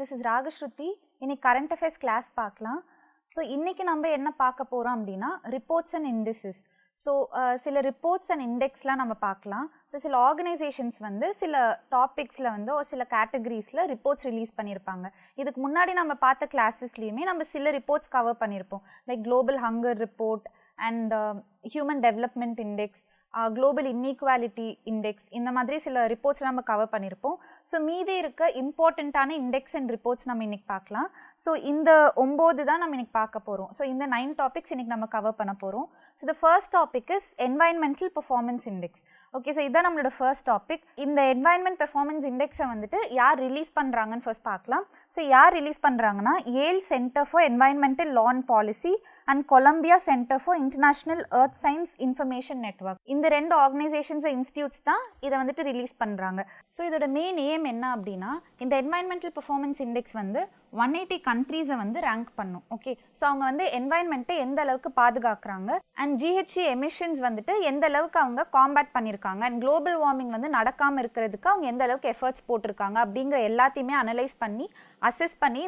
this is Ragashruti. இன்னைக்கு current affairs class பார்க்கலாம். So இன்னைக்கு நம்ம என்ன பார்க்க போகிறோம் அப்படின்னா ரிப்போர்ட்ஸ் அண்ட் இண்டிசஸ். ஸோ சில ரிப்போர்ட்ஸ் அண்ட் இண்டெக்ஸ்லாம் நம்ம பார்க்கலாம். ஸோ சில ஆர்கனைசேஷன்ஸ் வந்து சில டாபிக்ஸில் வந்து ஒரு சில கேட்டகரிஸில் ரிப்போர்ட்ஸ் ரிலீஸ் பண்ணியிருப்பாங்க. இதுக்கு முன்னாடி நம்ம பார்த்த கிளாஸஸ்லேயுமே நம்ம சில ரிப்போர்ட்ஸ் கவர் பண்ணியிருப்போம். Like global hunger report and human development index, global inequality index, இந்த மாதிரி சில ரிப்போர்ட்ஸ் நம்ம கவர் பண்ணியிருப்போம். ஸோ மீதி இருக்க இம்பார்ட்டண்ட்டான இண்டெக்ஸ் அண்ட் ரிப்போர்ட்ஸ் நம்ம இன்றைக்கி பார்க்கலாம். ஸோ இந்த 9 தான் நம்ம இன்றைக்கி பார்க்க போகிறோம். ஸோ இந்த 9 டாபிக்ஸ் இன்றைக்கி நம்ம கவர் பண்ண போகிறோம். So the first topic is environmental performance index. Okay, so இதுதான் நம்மளோட ஃபர்ஸ்ட் டாபிக். இந்த என்வாயன்மெண்ட் பெர்ஃபார்மன்ஸ் இண்டெக்ஸை வந்துட்டு யார் ரிலீஸ் பண்ணுறாங்கன்னு ஃபர்ஸ்ட் பார்க்கலாம். ஸோ யார் ரிலீஸ் பண்ணுறாங்கன்னா Yale centre for environmental law and policy and Columbia centre for international earth science information network. இந்த 2 ஆர்கனைசேஷன்ஸ் இன்ஸ்டியூட்ஸ் தான் இதை வந்துட்டு ரிலீஸ் பண்ணுறாங்க. ஸோ இதோட மெயின் எய்ம் என்ன அப்படின்னா, இந்த என்வாயன்மெண்டல் பெர்ஃபார்மன்ஸ் இண்டெக்ஸ் வந்து 180 கண்ட்ரீஸை வந்து ரேங்க் பண்ணும். ஓகே, ஸோ அவங்க வந்து என்வாயன்மெண்ட்டை எந்த அளவுக்கு பாதுகாக்கிறாங்க அண்ட் ஜிஹெச்சி எமிஷன்ஸ் வந்துட்டு எந்த அளவுக்கு அவங்க காம்பேட் பண்ணியிருக்காங்க அண்ட் குளோபல் வார்மிங் வந்து நடக்காமல் இருக்கிறதுக்கு அவங்க எந்த அளவுக்கு எஃபர்ட்ஸ் போட்டிருக்காங்க அப்படிங்கிற எல்லாத்தையுமே அனலைஸ் பண்ணி அசஸ் பண்ணி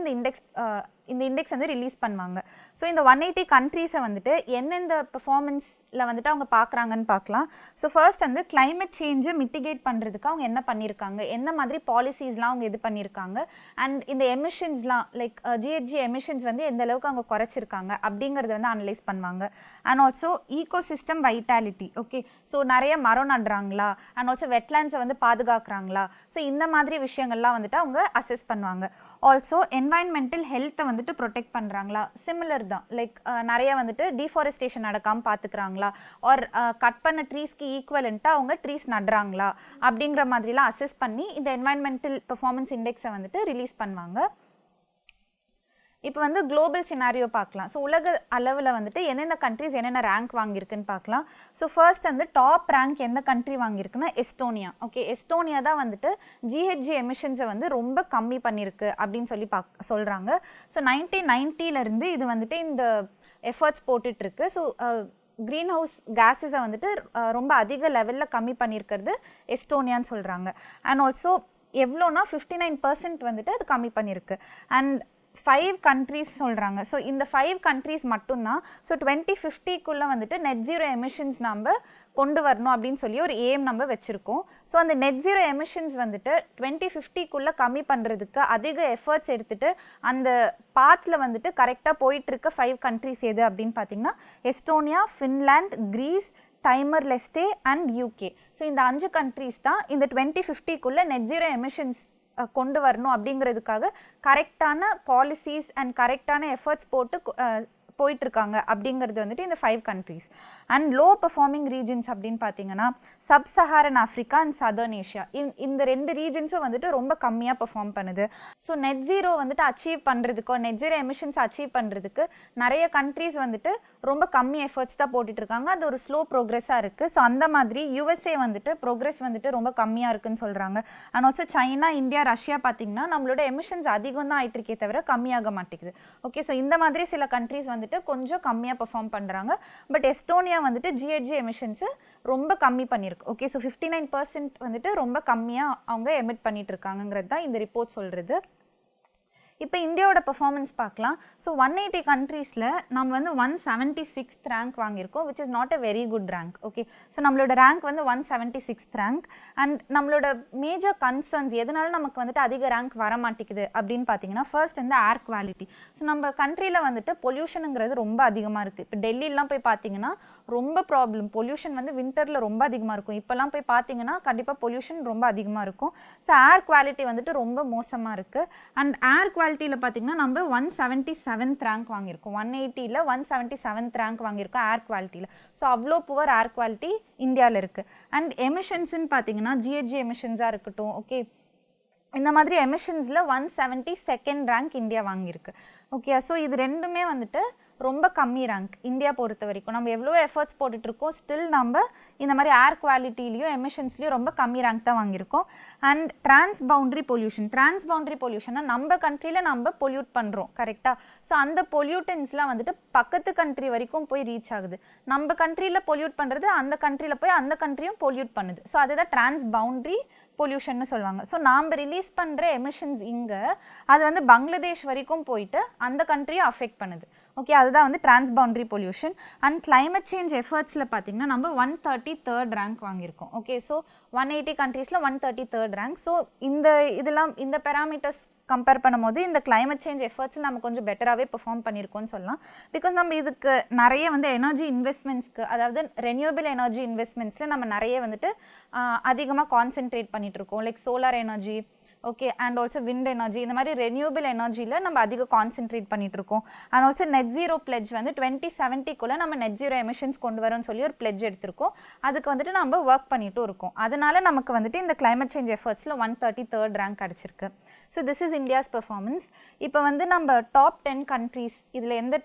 இந்த இண்டெக்ஸ் வந்து ரிலீஸ் பண்ணுவாங்க. ஸோ இந்த 180 கண்ட்ரீஸை வந்துட்டு எந்தெந்த பெர்ஃபார்மன்ஸில் வந்துட்டு அவங்க பார்க்குறாங்கன்னு பார்க்கலாம். ஸோ ஃபர்ஸ்ட் வந்து கிளைமேட் சேஞ்சை மிட்டிகேட் பண்ணுறதுக்கு அவங்க என்ன பண்ணியிருக்காங்க, எந்த மாதிரி பாலிசிஸ்லாம் அவங்க இது பண்ணியிருக்காங்க அண்ட் இந்த எமிஷன்ஸ்லாம் லைக் ஜிஹெச்ஜி எமிஷன்ஸ் வந்து எந்த அளவுக்கு அவங்க குறைச்சிருக்காங்க அப்படிங்கிறத வந்து அனலைஸ் பண்ணுவாங்க. And also ecosystem vitality. Okay, so நிறைய மரம் நடுறாங்களா அண்ட் ஆல்சோ வெட்லேண்ட்ஸை வந்து பாதுகாக்கிறாங்களா, ஸோ இந்த மாதிரி விஷயங்கள்லாம் வந்துட்டு அவங்க அசஸ் பண்ணுவாங்க. ஆல்சோ என்வாயன்மெண்டல் ஹெல்த்தை வந்துட்டு ப்ரொடெக்ட் பண்ணுறாங்களா, சிமிலர் தான் லைக் நிறைய வந்துட்டு டீஃபாரஸ்டேஷன் நடக்காமல் பார்த்துக்கிறாங்களா ஆர் கட் பண்ண ட்ரீஸ்க்கு ஈக்குவலண்ட்டாக அவங்க ட்ரீஸ் நடுறாங்களா அப்படிங்கிற மாதிரிலாம் அசஸ் பண்ணி இந்த என்வாயன்மெண்டல் பெர்ஃபார்மன்ஸ் இண்டெக்ஸை வந்துட்டு ரிலீஸ் பண்ணுவாங்க. இப்போ வந்து குளோபல் சினாரியோ பார்க்கலாம். ஸோ உலக அளவில் வந்துட்டு எந்தெந்த கண்ட்ரிஸ் என்னென்ன ரேங்க் வாங்கியிருக்குன்னு பார்க்கலாம். ஸோ ஃபர்ஸ்ட் வந்து டாப் ரேங்க் எந்த கண்ட்ரி வாங்கியிருக்குன்னா எஸ்டோனியா. ஓகே, எஸ்டோனியா தான் வந்துட்டு ஜிஹெச்ஜி எமிஷன்ஸை வந்து ரொம்ப கம்மி பண்ணியிருக்கு அப்படின்னு சொல்லி சொல்கிறாங்க. ஸோ 1990 இது வந்துட்டு இந்த எஃபர்ட்ஸ் போட்டுட்ருக்கு. ஸோ க்ரீன் ஹவுஸ் கேஸஸை வந்துட்டு ரொம்ப அதிக லெவலில் கம்மி பண்ணியிருக்கிறது எஸ்டோனியான்னு சொல்கிறாங்க. அண்ட் ஆல்சோ எவ்வளோனா 59% வந்துட்டு அது கம்மி பண்ணியிருக்கு. அண்ட் 5 கண்ட்ரீஸ் சொல்கிறாங்க. ஸோ இந்த 5 கண்ட்ரீஸ் மட்டும்தான். ஸோ 2050 வந்துட்டு நெட் ஜீரோ எமிஷன்ஸ் நம்ம கொண்டு வரணும் அப்படின்னு சொல்லி ஒரு எய்ம் நம்ம வச்சுருக்கோம். ஸோ அந்த நெட் ஜீரோ எமிஷன்ஸ் வந்துட்டு 2050 கம்மி பண்ணுறதுக்கு அதிக எஃபர்ட்ஸ் எடுத்துகிட்டு அந்த பாத்தில் வந்துட்டு கரெக்டாக போயிட்டுருக்க 5 கண்ட்ரீஸ் எது அப்படின்னு பார்த்தீங்கன்னா Estonia, Finland, Greece, Timor Leste and UK. So இந்த 5 கண்ட்ரீஸ் தான் இந்த 2050 நெட் ஜீரோ எமிஷன்ஸ் கொண்டு வரணும் அப்படிங்கிறதுக்காக கரெக்டான பாலிசிஸ் அண்ட் கரெக்டான எஃபர்ட்ஸ் போட்டு போயிட்டுருக்காங்க அப்படிங்கிறது வந்துட்டு இந்த 5 countries. And low performing regions அப்படின்னு பார்த்தீங்கன்னா sub Saharan Africa and southern Asia. இந்த 2 ரீஜன்ஸும் வந்துட்டு ரொம்ப கம்மியாக பெர்ஃபார்ம் பண்ணுது. ஸோ நெட் ஜீரோ வந்துட்டு அச்சீவ் பண்ணுறதுக்கோ நெட் ஜீரோ எமிஷன்ஸ் அச்சீவ் பண்ணுறதுக்கு நிறைய கண்ட்ரீஸ் வந்துட்டு ரொம்ப கம்மி எஃபர்ட்ஸ் தான் போட்டுட்ருக்காங்க. அது ஒரு ஸ்லோ ப்ரோக்ரெஸ்ஸாக இருக்குது. ஸோ அந்த மாதிரி யூஎஸ்ஏ வந்துட்டு ப்ரோக்ரெஸ் வந்துட்டு ரொம்ப கம்மியாக இருக்குன்னு சொல்கிறாங்க. And also China, India, Russia பார்த்திங்கன்னா நம்மளோட எமிஷன்ஸ் அதிகம் தான் ஆகிட்டு இருக்கே தவிர கம்மியாக மாட்டேங்குது. ஓகே, ஸோ இந்த மாதிரி சில கண்ட்ரீஸ் வந்துட்டு கொஞ்சம் கம்மியாக பெர்ஃபார்ம் பண்ணுறாங்க. பட் எஸ்டோனியா வந்துட்டு ஜிஹெச்ஜி எமிஷன்ஸு ரொம்ப கம்மி பண்ணியிருக்கு. ஓகே, ஸோ 59% வந்துட்டு ரொம்ப கம்மியாக அவங்க எமிட் பண்ணிட்டு இருக்காங்கிறது தான் இந்த ரிப்போர்ட் சொல்கிறது. இப்போ இந்தியாவோட பெர்ஃபார்மன்ஸ் பார்க்கலாம். ஸோ 180 கண்ட்ரீஸில் நம்ம வந்து 176th ரேங்க் வாங்கியிருக்கோம், which is not a very good rank. Okay, so நம்மளோட ரேங்க் வந்து 176th ரேங்க். அண்ட் நம்மளோட மேஜர் கன்சர்ன்ஸ் எதனால நமக்கு வந்துட்டு அதிக ரேங்க் வர மாட்டேங்குது அப்படின்னு பார்த்தீங்கன்னா ஃபர்ஸ்ட் வந்து ஏர் குவாலிட்டி. ஸோ நம்ம கண்ட்ரியில் வந்துட்டு பொல்யூஷனுங்கிறது ரொம்ப அதிகமாக இருக்குது. இப்போ டெல்லிலாம் போய் பார்த்தீங்கன்னா ரொம்ப ப்ராப்ளம், பொல்யூஷன் வந்து வின்டரில் ரொம்ப அதிகமாக இருக்கும். இப்போல்லாம் போய் பார்த்தீங்கன்னா கண்டிப்பாக பொல்யூஷன் ரொம்ப அதிகமாக இருக்கும். ஸோ ஏர் குவாலிட்டி வந்துட்டு ரொம்ப மோசமாக இருக்குது. அண்ட் ஏர் குவாலிட்டியில் பார்த்தீங்கன்னா நம்ம 177th ரேங்க் வாங்கியிருக்கோம். 180ல் 177th ரேங்க் வாங்கியிருக்கோம் ஏர் குவாலிட்டியில். ஸோ அவ்வளோ புவர் ஏர் குவாலிட்டி இந்தியாவில் இருக்குது. அண்ட் எமிஷன்ஸ்ன்னு பார்த்தீங்கன்னா ஜிஹெச்ஜி எமிஷன்ஸாக இருக்கட்டும், ஓகே, இந்த மாதிரி எமிஷன்ஸில் 172nd ரேங்க் இந்தியா வாங்கியிருக்கு. ஓகே, ஸோ இது ரெண்டுமே வந்துட்டு ரொம்ப கம்மி ரேங்க் இந்தியா பொறுத்த வரைக்கும். நம்ம எவ்வளோ எஃபர்ட்ஸ் போட்டுட்ருக்கோம், ஸ்டில் நம்ம இந்த மாதிரி ஏர் குவாலிட்டிலையும் எமிஷன்ஸ்லையும் ரொம்ப கம்மி ரேங்க் தான் வாங்கியிருக்கோம். அண்ட் டிரான்ஸ்பவுண்டரி பொல்யூஷன்னா நம்ம கண்ட்ரியில் நம்ம பொல்யூட் பண்ணுறோம் கரெக்டாக. ஸோ அந்த பொல்யூட்டன்ஸ்லாம் வந்துட்டு பக்கத்து கண்ட்ரி வரைக்கும் போய் ரீச் ஆகுது. நம்ம கண்ட்ரியில் பொல்யூட் பண்ணுறது அந்த கண்ட்ரியில் போய் அந்த கண்ட்ரியும் பொல்யூட் பண்ணுது. ஸோ அதுதான் டிரான்ஸ்பவுண்டரி பொல்யூஷன்னு சொல்லுவாங்க. ஸோ நாம் ரிலீஸ் பண்ணுற எமிஷன்ஸ் இங்கே அது வந்து பங்களாதேஷ் வரைக்கும் போயிட்டு அந்த கண்ட்ரியும் அஃபெக்ட் பண்ணுது. ஓகே, அதுதான் வந்து டிரான்ஸ்பவுண்டரி பொல்யூஷன். அண்ட் கிளைமேட் சேஞ்ச் எஃபர்ட்ஸில் பார்த்தீங்கன்னா நம்ம 133rd ரேங்க் வாங்கியிருக்கோம். ஓகே, ஸோ 180 கண்ட்ரீஸில் 133rd ரேங்க். ஸோ இந்த பேராமீட்டர்ஸ் கம்பேர் பண்ணும்போது இந்த கிளைமேட் சேஞ்ச் எஃபர்ட்ஸ் நம்ம கொஞ்சம் பெட்டராகவே பெர்ஃபார்ம் பண்ணியிருக்கோம்னு சொல்லலாம். பிகாஸ் நம்ம இதுக்கு நிறைய வந்து எனர்ஜி இன்வெஸ்ட்மெண்ட்ஸ்க்கு, அதாவது ரெனியூவபிள் எனர்ஜி இன்வெஸ்ட்மெண்ட்ஸில் நம்ம நிறைய வந்துட்டு அதிகமாக கான்சென்ட்ரேட் பண்ணிகிட்டு இருக்கோம். Like solar energy, okay, and also wind energy, இந்த மாதிரி ரெனியூவபிள் எனர்ஜியில் நம்ம அதிக கான்சென்ட்ரேட் பண்ணிட்டு இருக்கோம். And also net zero pledge வந்து 2070 நம்ம நெட் ஜீரோ எமிஷன்ஸ் கொண்டு வரோம்னு சொல்லி ஒரு பிளெட்ஜ் எடுத்திருக்கோம். அதுக்கு வந்துட்டு நம்ம ஒர்க் பண்ணிட்டும் இருக்கோம். அதனால நமக்கு வந்துட்டு இந்த கிளைமேட் சேஞ்ச் எஃபர்ட்ஸில் 133rd ரேங்க் கிடச்சிருக்கு. So this is India's performance. இப்போ வந்து நம்ம டாப் 10 கண்ட்ரீஸ், இதில் எந்த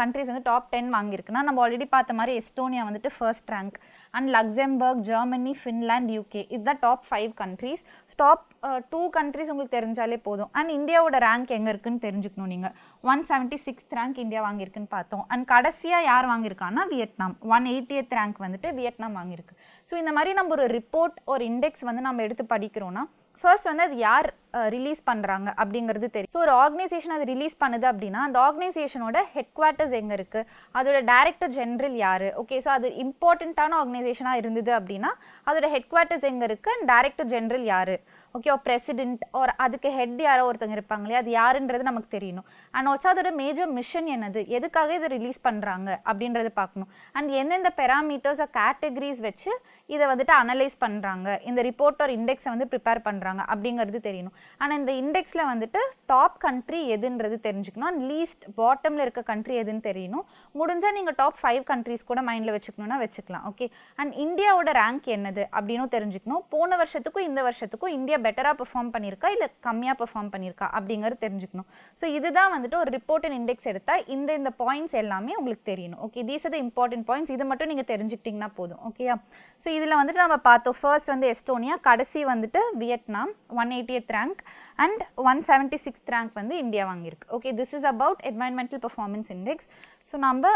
கண்ட்ரீஸ் வந்து டாப் 10 வாங்கியிருக்குன்னா, நம்ம ஆல்ரெடி பார்த்த மாதிரி எஸ்டோனியா வந்துட்டு first rank, and Luxembourg, Germany, Finland, UK, இதுதான் டாப் 5 கண்ட்ரீஸ். டாப் 2 கண்ட்ரீஸ் உங்களுக்கு தெரிஞ்சாலே போதும். அண்ட் இந்தியாவோட ரேங்க் எங்கே இருக்குன்னு தெரிஞ்சுக்கணும் நீங்கள். 176th ரேங்க் இந்தியா வாங்கியிருக்குன்னு பார்த்தோம். அண்ட் கடைசியாக யார் வாங்கியிருக்காங்கன்னா வியட்நாம். 180th ரேங்க் வந்துட்டு வியட்நாம் வாங்கியிருக்கு. ஸோ இந்த மாதிரி நம்ம ஒரு ரிப்போர்ட் ஒரு இண்டெக்ஸ் வந்து நம்ம எடுத்து படிக்கிறோன்னா ஃபர்ஸ்ட் வந்து அது யார் ரிலீஸ் பண்ணுறாங்க அப்படிங்கிறது தெரியும். ஸோ ஒரு ஆர்கனைசேஷன் அது ரிலீஸ் பண்ணுது அப்படின்னா அந்த ஆர்கனைசேஷனோட ஹெட் குவார்ட்டர்ஸ் எங்கே இருக்குது, அதோட டைரக்டர் ஜெனரல் யார். ஓகே, ஸோ அது இம்பார்ட்டண்ட்டான ஆர்கனைசேஷனாக இருந்தது அப்படின்னா அதோட ஹெட் குவார்ட்டர்ஸ் எங்கே இருக்குது அண்ட் டைரக்டர் ஜெனரல் யார். ஓகே, ஒரு பிரசிடென்ட் ஒரு அதுக்கு ஹெட் யாரோ ஒருத்தங்க இருப்பாங்க இல்லையா, அது யாருன்றது நமக்கு தெரியணும். அண்ட் ஆல்சோ அதோட மேஜர் மிஷன் என்னது, எதுக்காக இதை ரிலீஸ் பண்ணுறாங்க அப்படின்றத பார்க்கணும். அண்ட் எந்தெந்த பெராமீட்டர்ஸ் கேட்டகரிஸ் வச்சு இதை வந்துட்டு அனலைஸ் பண்ணுறாங்க, இந்த ரிப்போர்ட் ஒரு இண்டெக்ஸை வந்து ப்ரிப்பேர் பண்ணுறாங்க அப்படிங்கிறது தெரியணும். ஆனால் இந்த இண்டெக்ஸில் வந்துட்டு டாப் கண்ட்ரி எதுன்றது தெரிஞ்சுக்கணும். அண்ட் லீஸ்ட் பாட்டமில் இருக்க கண்ட்ரி எதுன்னு தெரியணும். முடிஞ்சால் நீங்கள் டாப் 5 கண்ட்ரிஸ் கூட மைண்டில் வச்சுக்கணுன்னா வச்சுக்கலாம். ஓகே, அண்ட் இந்தியாவோட ரேங்க் என்னது அப்படின்னு தெரிஞ்சுக்கணும். போன வருஷத்துக்கும் இந்த வருஷத்துக்கும் இந்தியா பெட்டராக பெர்ஃபார்ம் பண்ணியிருக்கா இல்லை கம்மியாக பெர்ஃபார்ம் பண்ணியிருக்கா அப்படிங்கிறது தெரிஞ்சுக்கணும். ஸோ இதுதான் வந்துட்டு ஒரு ரிப்போர்ட் அண்ட் இண்டெக்ஸ் எடுத்தால் இந்த பாயிண்ட்ஸ் எல்லாமே உங்களுக்கு தெரியணும். Okay, these are the important points. இதை மட்டும் நீங்கள் தெரிஞ்சுக்கிட்டிங்கன்னா போதும். ஓகேயா, ஸோ இதில் வந்துட்டு நம்ம பார்த்தோம் ஃபர்ஸ்ட் வந்து எஸ்டோனியா, கடைசி வந்துட்டு Vietnam 180th rank and 176th rank வந்து இந்தியா வாங்கியிருக்கு. Okay, this is about environmental performance index. So நம்ம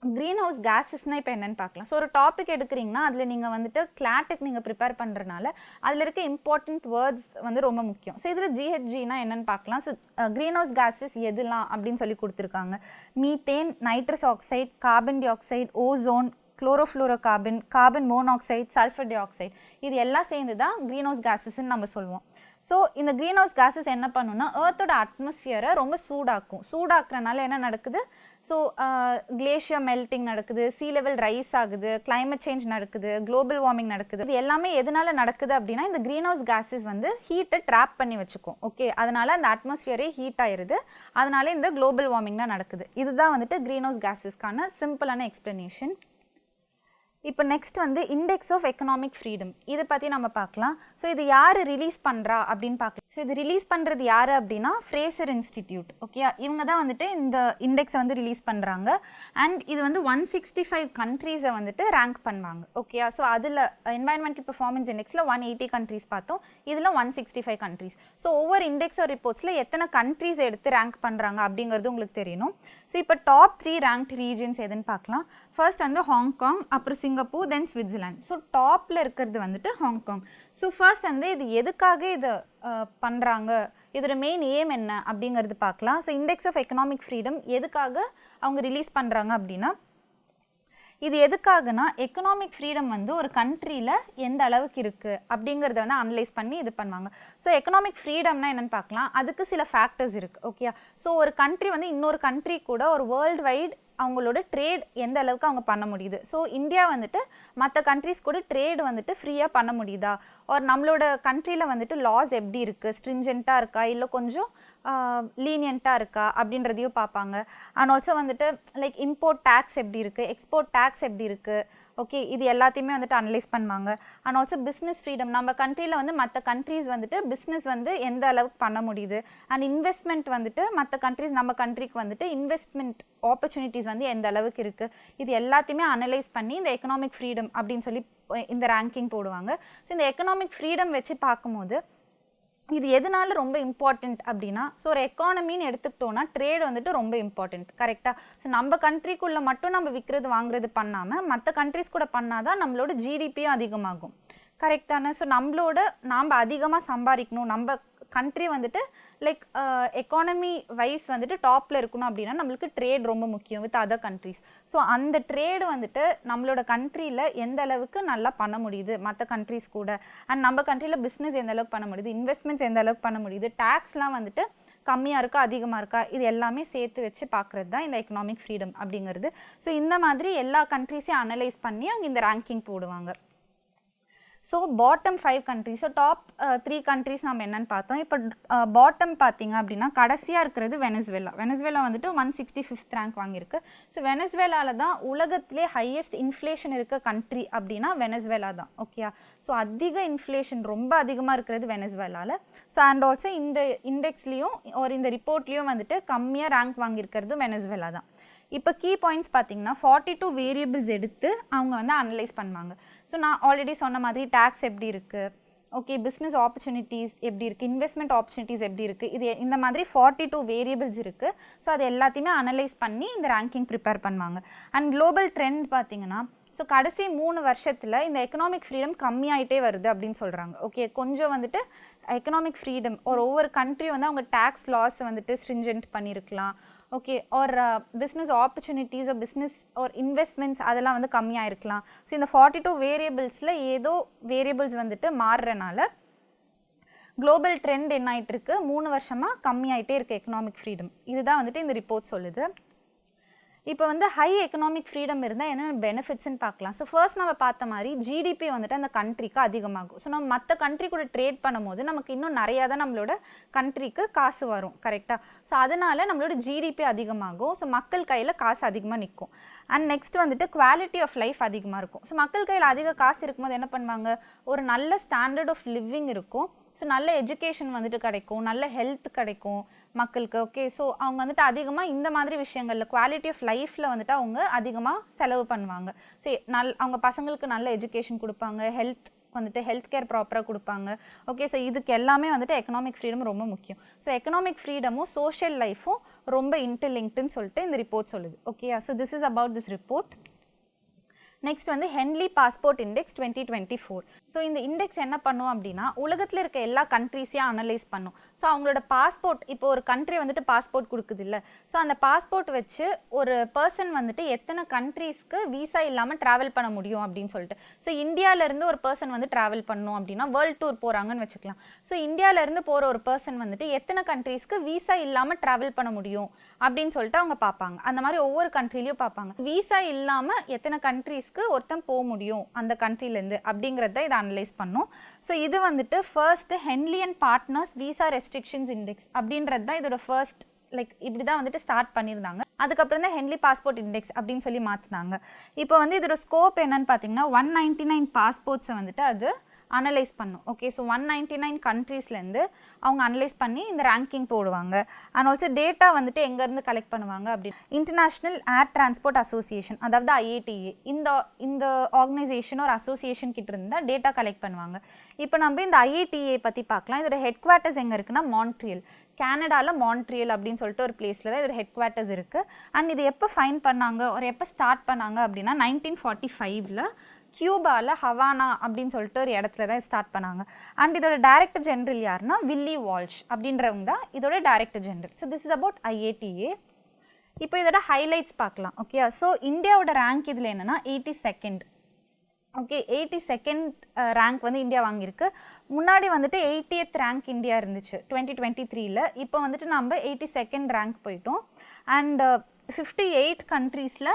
க்ரீன் ஹவுஸ் கேஸஸ்னால் இப்போ என்னென்னு பார்க்கலாம். ஸோ ஒரு டாபிக் எடுக்கிறீங்கன்னா அதில் நீங்கள் வந்துட்டு கிளாட்டுக்கு நீங்கள் ப்ரிப்பேர் பண்ணுறதுனால அதில் இருக்க இம்பார்ட்டண்ட் வேர்ட்ஸ் வந்து ரொம்ப முக்கியம். ஸோ இதில் ஜிஹெச்ஜினா என்னென்னு பார்க்கலாம். ஸோ க்ரீன் ஹவுஸ் கேஸஸ் எதுலாம் அப்படின்னு சொல்லி கொடுத்துருக்காங்க. Methane, nitrous oxide, carbon dioxide, ozone, chlorofluorocarbon, carbon monoxide, sulphur dioxide, இது எல்லாம் சேர்ந்து தான் க்ரீன் ஹவுஸ் கேஸஸ்ன்னு நம்ம சொல்லுவோம். ஸோ இந்த க்ரீன் ஹவுஸ் கேஸஸ் என்ன பண்ணுன்னா ஏர்த்தோட அட்மாஸ்ஃபியரை ரொம்ப சூடாக்குறனால என்ன நடக்குது, ஸோ கிளேஷியர் மெல்ட்டிங் நடக்குது, சீ லெவல் ரைஸ் ஆகுது, கிளைமேட் சேஞ்ச் நடக்குது, குளோபல் வார்மிங் நடக்குது. இது எல்லாமே எதனால நடக்குது அப்படின்னா இந்த க்ரீன் ஹவுஸ் கேஸஸ் வந்து ஹீட்டை ட்ராப் பண்ணி வச்சுக்கும். ஓகே, அதனால அந்த அட்மாஸ்ஃபியரே ஹீட் ஆயிருது, அதனால இந்த குளோபல் வார்மிங் தான் நடக்குது. இதுதான் வந்துட்டு க்ரீன் ஹவுஸ் கேஸஸ்க்கான சிம்பிளான எக்ஸ்பிளனேஷன். இப்போ நெக்ஸ்ட் வந்து இண்டெக்ஸ் ஆஃப் எக்கனாமிக் ஃப்ரீடம், இதை பற்றி நம்ம பார்க்கலாம். ஸோ இது யார் ரிலீஸ் பண்ணுறா அப்படின்னு பார்க்கலாம். ஸோ இது ரிலீஸ் பண்ணுறது யார் அப்படின்னா ஃப்ரேசர் இன்ஸ்டிடியூட். ஓகே, இவங்க தான் வந்துட்டு இந்த இண்டெக்ஸை வந்து ரிலீஸ் பண்ணுறாங்க. அண்ட் இது வந்து 165 கண்ட்ரீஸை வந்துட்டு ரேங்க் பண்ணுவாங்க. ஓகே, ஸோ அதில் என்வைரன்மெண்டல் பெர்ஃபார்மன்ஸ் இண்டெக்ஸில் 180 கண்ட்ரீஸ் பார்த்தோம், இதில் 165 கண்ட்ரீஸ். ஸோ ஒவ்வொரு இண்டெக்ஸ் ரிப்போர்ட்ஸில் எத்தனை கண்ட்ரீஸ் எடுத்து ரேங்க் பண்ணுறாங்க அப்படிங்கிறது உங்களுக்கு தெரியணும். ஸோ இப்போ டாப் 3 ரேங்க்ட் ரீஜன்ஸ் எதுன்னு பார்க்கலாம். ஃபர்ஸ்ட் வந்து ஹாங்காங், அப்புறம் சிங்கப்பூர், தென் ஸ்விட்சர்லாந்து. ஸோ டாப்பில் இருக்கிறது வந்துட்டு ஹாங்காங். ஸோ ஃபர்ஸ்ட் வந்து இது எதுக்காக இதை பண்ணுறாங்க, இதோட மெயின் ஏம் என்ன அப்படிங்கிறது பார்க்கலாம். So index of economic freedom எதுக்காக அவங்க ரிலீஸ் பண்ணுறாங்க அப்படின்னா, இது எதுக்காகனா எக்கனாமிக் ஃப்ரீடம் வந்து ஒரு கண்ட்ரியில் எந்த அளவுக்கு இருக்குது அப்படிங்கிறத வந்து அனலைஸ் பண்ணி இது பண்ணுவாங்க. ஸோ எக்கனாமிக் ஃப்ரீடம்னா என்னென்னு பார்க்கலாம். அதுக்கு சில ஃபேக்டர்ஸ் இருக்குது. ஓகே, ஸோ ஒரு கண்ட்ரி வந்து இன்னொரு கண்ட்ரி கூட ஒரு வேர்ல்டு வைட் அவங்களோட ட்ரேட் எந்த அளவுக்கு அவங்க பண்ண முடியுது. ஸோ இந்தியா வந்துட்டு மற்ற கண்ட்ரிஸ் கூட ட்ரேடு வந்துட்டு ஃப்ரீயாக பண்ண முடியுதா, ஒரு நம்மளோட கண்ட்ரியில் வந்துட்டு லாஸ் எப்படி இருக்குது, ஸ்ட்ரிஞ்சென்ட்டாக இருக்கா, இல்லை கொஞ்சம் லீனியண்ட்டாக இருக்கா அப்படின்றதையும் பார்ப்பாங்க. அண்ட் ஆல்சோ வந்துட்டு லைக் இம்போர்ட் டேக்ஸ் எப்படி இருக்குது, எக்ஸ்போர்ட் டேக்ஸ் எப்படி இருக்குது, ஓகே இது எல்லாத்தையுமே வந்துட்டு அனலைஸ் பண்ணுவாங்க. அண்ட் ஆல்சோ பிஸ்னஸ் ஃப்ரீடம், நம்ம கண்ட்ரியில் வந்து மற்ற கண்ட்ரீஸ் வந்துட்டு பிஸ்னஸ் வந்து எந்த அளவுக்கு பண்ண முடியுது, அண்ட் இன்வெஸ்ட்மெண்ட் வந்துட்டு மற்ற கண்ட்ரீஸ் நம்ம கண்ட்ரிக்கு வந்துட்டு இன்வெஸ்ட்மெண்ட் ஆப்பர்ச்சுனிட்டிஸ் வந்து எந்த அளவுக்கு இருக்குது, இது எல்லாத்தையுமே அனலைஸ் பண்ணி இந்த எக்கனாமிக் ஃப்ரீடம் அப்படின்னு சொல்லி இந்த ரேங்கிங் போடுவாங்க. ஸோ இந்த எக்கனாமிக் ஃப்ரீடம் வச்சு பார்க்கும்போது இது எதனால ரொம்ப இம்பார்ட்டண்ட் அப்படின்னா, ஸோ ஒரு எக்கானமின்னு எடுத்துக்கிட்டோன்னா ட்ரேட் வந்துட்டு ரொம்ப இம்பார்ட்டண்ட், கரெக்டாக. ஸோ நம்ம கண்ட்ரிக்குள்ளே மட்டும் நம்ம விற்கிறது வாங்குறது பண்ணாமல் மற்ற கண்ட்ரிஸ் கூட பண்ணாதான் நம்மளோட ஜிடிபியும் அதிகமாகும், கரெக்டான. ஸோ நாம் அதிகமாக சம்பாதிக்கணும், நம்ம கண்ட்ரி வந்துட்டு லைக் எக்கானமி வைஸ் வந்துட்டு டாப்பில் இருக்கணும் அப்படின்னா நம்மளுக்கு ட்ரேட் ரொம்ப முக்கியம் வித் அதர் கண்ட்ரிஸ். ஸோ அந்த ட்ரேடு வந்துட்டு நம்மளோட கண்ட்ரியில் எந்த அளவுக்கு நல்லா பண்ண முடியுது மற்ற கண்ட்ரிஸ் கூட, அண்ட் நம்ம கண்ட்ரியில் பிஸ்னஸ் எந்த அளவுக்கு பண்ண முடியுது, இன்வெஸ்ட்மெண்ட்ஸ் எந்த அளவுக்கு பண்ண முடியுது, டேக்ஸ்லாம் வந்துட்டு கம்மியாக இருக்கா அதிகமாக இருக்கா, இது எல்லாமே சேர்த்து வச்சு பார்க்குறது தான் இந்த எக்கனாமிக் ஃப்ரீடம் அப்படிங்கிறது. ஸோ இந்த மாதிரி எல்லா கண்ட்ரிஸையும் அனலைஸ் பண்ணி அங்கே இந்த ரேங்கிங் போடுவாங்க. So bottom 5 countries, so top 3 countries நம்ம என்னென்னு பார்த்தோம். இப்போ பாட்டம் பார்த்தீங்க அப்படின்னா கடைசியாக இருக்கிறது வெனஸ்வேலா வந்துட்டு 165th ரேங்க் வாங்கியிருக்கு. ஸோ வெனஸ்வேலாவில் தான் உலகத்திலே ஹையஸ்ட் இன்ஃப்ளேஷன் இருக்க கண்ட்ரி அப்படின்னா வெனஸ்வேலா தான், ஓகேயா. ஸோ அதிக இன்ஃப்ளேஷன் ரொம்ப அதிகமாக இருக்கிறது வெனஸ்வேலாவில். ஸோ அண்ட் ஆல்சோ இந்த இண்டெக்ஸ்லேயும் ஒரு இந்த ரிப்போர்ட்லேயும் வந்துட்டு கம்மியாக ரேங்க் வாங்கியிருக்கிறது வெனஸ்வேலா தான். இப்போ கீ பாயிண்ட்ஸ் பார்த்தீங்கன்னா 42 வேரியபிள்ஸ் எடுத்து அவங்க வந்து அனலைஸ் பண்ணுவாங்க. ஸோ நான் ஆல்ரெடி சொன்ன மாதிரி டேக்ஸ் எப்படி இருக்குது, ஓகே பிஸ்னஸ் ஆப்பர்ச்சுனிட்டிஸ் எப்படி இருக்குது, இன்வெஸ்ட்மெண்ட் ஆப்பர்ச்சுனிட்டிஸ் எப்படி இருக்குது, இது இந்த மாதிரி 42 வேரியபிள்ஸ் இருக்குது. ஸோ அது எல்லாத்தையுமே அனலைஸ் பண்ணி இந்த ரேங்கிங் ப்ரிப்பேர் பண்ணுவாங்க. அண்ட் குளோபல் ட்ரெண்ட் பார்த்தீங்கன்னா ஸோ கடைசி 3 வருஷத்தில் இந்த எக்கனாமிக் ஃப்ரீடம் கம்மியாயிட்டே வருது அப்படின்னு சொல்கிறாங்க. ஓகே கொஞ்சம் வந்துட்டு எக்கனாமிக் ஃப்ரீடம் ஒவ்வொரு கண்ட்ரி வந்து அவங்க டேக்ஸ் லாஸ் வந்துட்டு ஸ்ட்ரிஞ்சென்ட் பண்ணியிருக்கலாம், okay or business opportunities business or investments அதெல்லாம் வந்து கம்மியாக இருக்கலாம். ஸோ இந்த 42 வேரியபிள்ஸில் ஏதோ வேரியபிள்ஸ் வந்துட்டு மாறுறனால குளோபல் ட்ரெண்ட் என்ன ஆகிட்டு இருக்கு, 3 வருஷமாக கம்மியாயிட்டே இருக்குது எக்கனாமிக் ஃப்ரீடம். இதுதான் வந்துட்டு இந்த ரிப்போர்ட் சொல்லுது. இப்போ வந்து ஹை எக்கனாமிக் ஃப்ரீடம் இருந்தால் என்னென்ன பெனிஃபிட்ஸ்ன்னு பார்க்கலாம். ஸோ ஃபர்ஸ்ட் நம்ம பார்த்த மாதிரி ஜிடிபி வந்துட்டு அந்த கண்ட்ரிக்கு அதிகமாகும். ஸோ நம்ம மற்ற கண்ட்ரி கூட ட்ரேட் பண்ணும்போது நமக்கு இன்னும் நிறையா தான் நம்மளோட கண்ட்ரிக்கு காசு வரும், கரெக்டாக. ஸோ அதனால நம்மளோட ஜிடிபி அதிகமாகும். ஸோ மக்கள் கையில் காசு அதிகமாக நிற்கும். அண்ட் நெக்ஸ்ட் வந்துட்டு குவாலிட்டி ஆஃப் லைஃப் அதிகமாக இருக்கும். ஸோ மக்கள் கையில் அதிக காசு இருக்கும்போது என்ன பண்ணுவாங்க, ஒரு நல்ல ஸ்டாண்டர்ட் ஆஃப் லிவிங் இருக்கும். ஸோ நல்ல எஜுகேஷன் வந்துட்டு கிடைக்கும், நல்ல ஹெல்த் கிடைக்கும் மக்களுக்கு, ஓகே. ஸோ அவங்க வந்துட்டு அதிகமாக இந்த மாதிரி விஷயங்களில் குவாலிட்டி ஆஃப் லைஃப்பில் வந்துட்டு அவங்க அதிகமாக செலவு பண்ணுவாங்க. சரி அவங்க பசங்களுக்கு நல்ல எஜுகேஷன் கொடுப்பாங்க, ஹெல்த் கேர் ப்ராப்பராக கொடுப்பாங்க, ஓகே. ஸோ இதுக்கு எல்லாமே வந்துட்டு எக்கனாமிக் ஃப்ரீடம் ரொம்ப முக்கியம். ஸோ எக்கனாமிக் ஃப்ரீடமும் சோஷியல் லைஃப்பும் ரொம்ப இன்டர்லிங்க்டுன்னு சொல்லிட்டு இந்த ரிப்போர்ட் சொல்லுது, okay. So this is about this report. Next வந்து ஹென்லி பாஸ்போர்ட் இண்டெக்ஸ் 2024. ஸோ இந்த இண்டெக்ஸ் என்ன பண்ணும் அப்படின்னா உலகத்தில் இருக்க எல்லா கண்ட்ரீஸையும் அனலைஸ் பண்ணும். ஸோ அவங்களோட பாஸ்போர்ட், இப்போ ஒரு கண்ட்ரி வந்துட்டு பாஸ்போர்ட் கொடுக்குது இல்லை, ஸோ அந்த பாஸ்போர்ட் வச்சு ஒரு பர்சன் வந்துட்டு எத்தனை கண்ட்ரீஸ்க்கு வீசா இல்லாமல் ட்ராவல் பண்ண முடியும் அப்படின்னு சொல்லிட்டு. ஸோ இந்தியாவிலேருந்து ஒரு பர்சன் வந்து ட்ராவல் பண்ணணும் அப்படின்னா வேர்ல்டு டூர் போகிறாங்கன்னு வச்சுக்கலாம். ஸோ இந்தியாவிலேருந்து போகிற ஒரு பர்சன் வந்துட்டு எத்தனை கண்ட்ரீஸ்க்கு வீசா இல்லாமல் ட்ராவல் பண்ண முடியும் அப்படின்னு சொல்லிட்டு அவங்க பார்ப்பாங்க. அந்த மாதிரி ஒவ்வொரு கண்ட்ரிலையும் பார்ப்பாங்க, வீசா இல்லாமல் எத்தனை கண்ட்ரீஸ்க்கு ஒருத்தன் போக முடியும் அந்த கண்ட்ரிலேருந்து அப்படிங்கிறத இதை அனலைஸ் பண்ணும். ஸோ இது வந்துட்டு first Henle and partners visa restrictions index அப்படின்றது தான் இதோட ஃபர்ஸ்ட், லைக் இப்படி தான் வந்துட்டு ஸ்டார்ட் பண்ணியிருந்தாங்க. அதுக்கப்புறம் தான் ஹென்லி பாஸ்போர்ட் இண்டெக்ஸ் அப்படின்னு சொல்லி மாற்றினாங்க. இப்போ வந்து இதோட ஸ்கோப் என்னன்னு பார்த்தீங்கன்னா 199 பாஸ்போர்ட்ஸை வந்துட்டு அது அனலைஸ் பண்ணும், ஓகே. ஸோ 199 கண்ட்ரீஸ்லேருந்து அவங்க அனலைஸ் பண்ணி இந்த ரேங்கிங் போடுவாங்க. அண்ட் ஆல்சோ டேட்டா வந்துட்டு எங்கேருந்து கலெக்ட் பண்ணுவாங்க அப்படின்னு இன்டர்நேஷ்னல் ஏர் டிரான்ஸ்போர்ட் அசோசியேஷன், அதாவது IATA, இந்த ஆர்கனைசேஷன் ஒரு அசோசியேஷன் கிட்ட இருந்தால் டேட்டா கலெக்ட் பண்ணுவாங்க. இப்போ நம்ம இந்த IATA பற்றி பார்க்கலாம். இதோட ஹெட் குவார்ட்டர்ஸ் எங்கே இருக்குன்னா மான்ட்ரியல், கனடாவில் மான்ட்ரியல் அப்படின்னு சொல்லிட்டு ஒரு பிளேஸில் தான் இதோட ஹெட் குவார்ட்டர்ஸ் இருக்குது. அண்ட் இது எப்போ ஃபைன் பண்ணாங்க ஒரு எப்போ ஸ்டார்ட் பண்ணாங்க அப்படின்னா 1945 கியூபாவில் ஹவானா அப்படின்னு சொல்லிட்டு ஒரு இடத்துல தான் ஸ்டார்ட் பண்ணாங்க. அண்ட் இதோட டைரக்டர் ஜெனரல் யாருன்னா வில்லி வால்ஷ் அப்படின்றவங்க தான் இதோட director general. So this is about IATA. இப்போ இதோட ஹைலைட்ஸ் பார்க்கலாம், ஓகே. ஸோ இந்தியாவோட ரேங்க் இதில் என்னென்னா 82nd, ஓகே. 82nd ரேங்க் வந்து இந்தியா வாங்கியிருக்கு. முன்னாடி வந்துட்டு 80th ரேங்க் இந்தியா இருந்துச்சு 2023. இப்போ வந்துட்டு நம்ம 82nd ரேங்க் போயிட்டோம். அண்ட் 58 கண்ட்ரீஸில்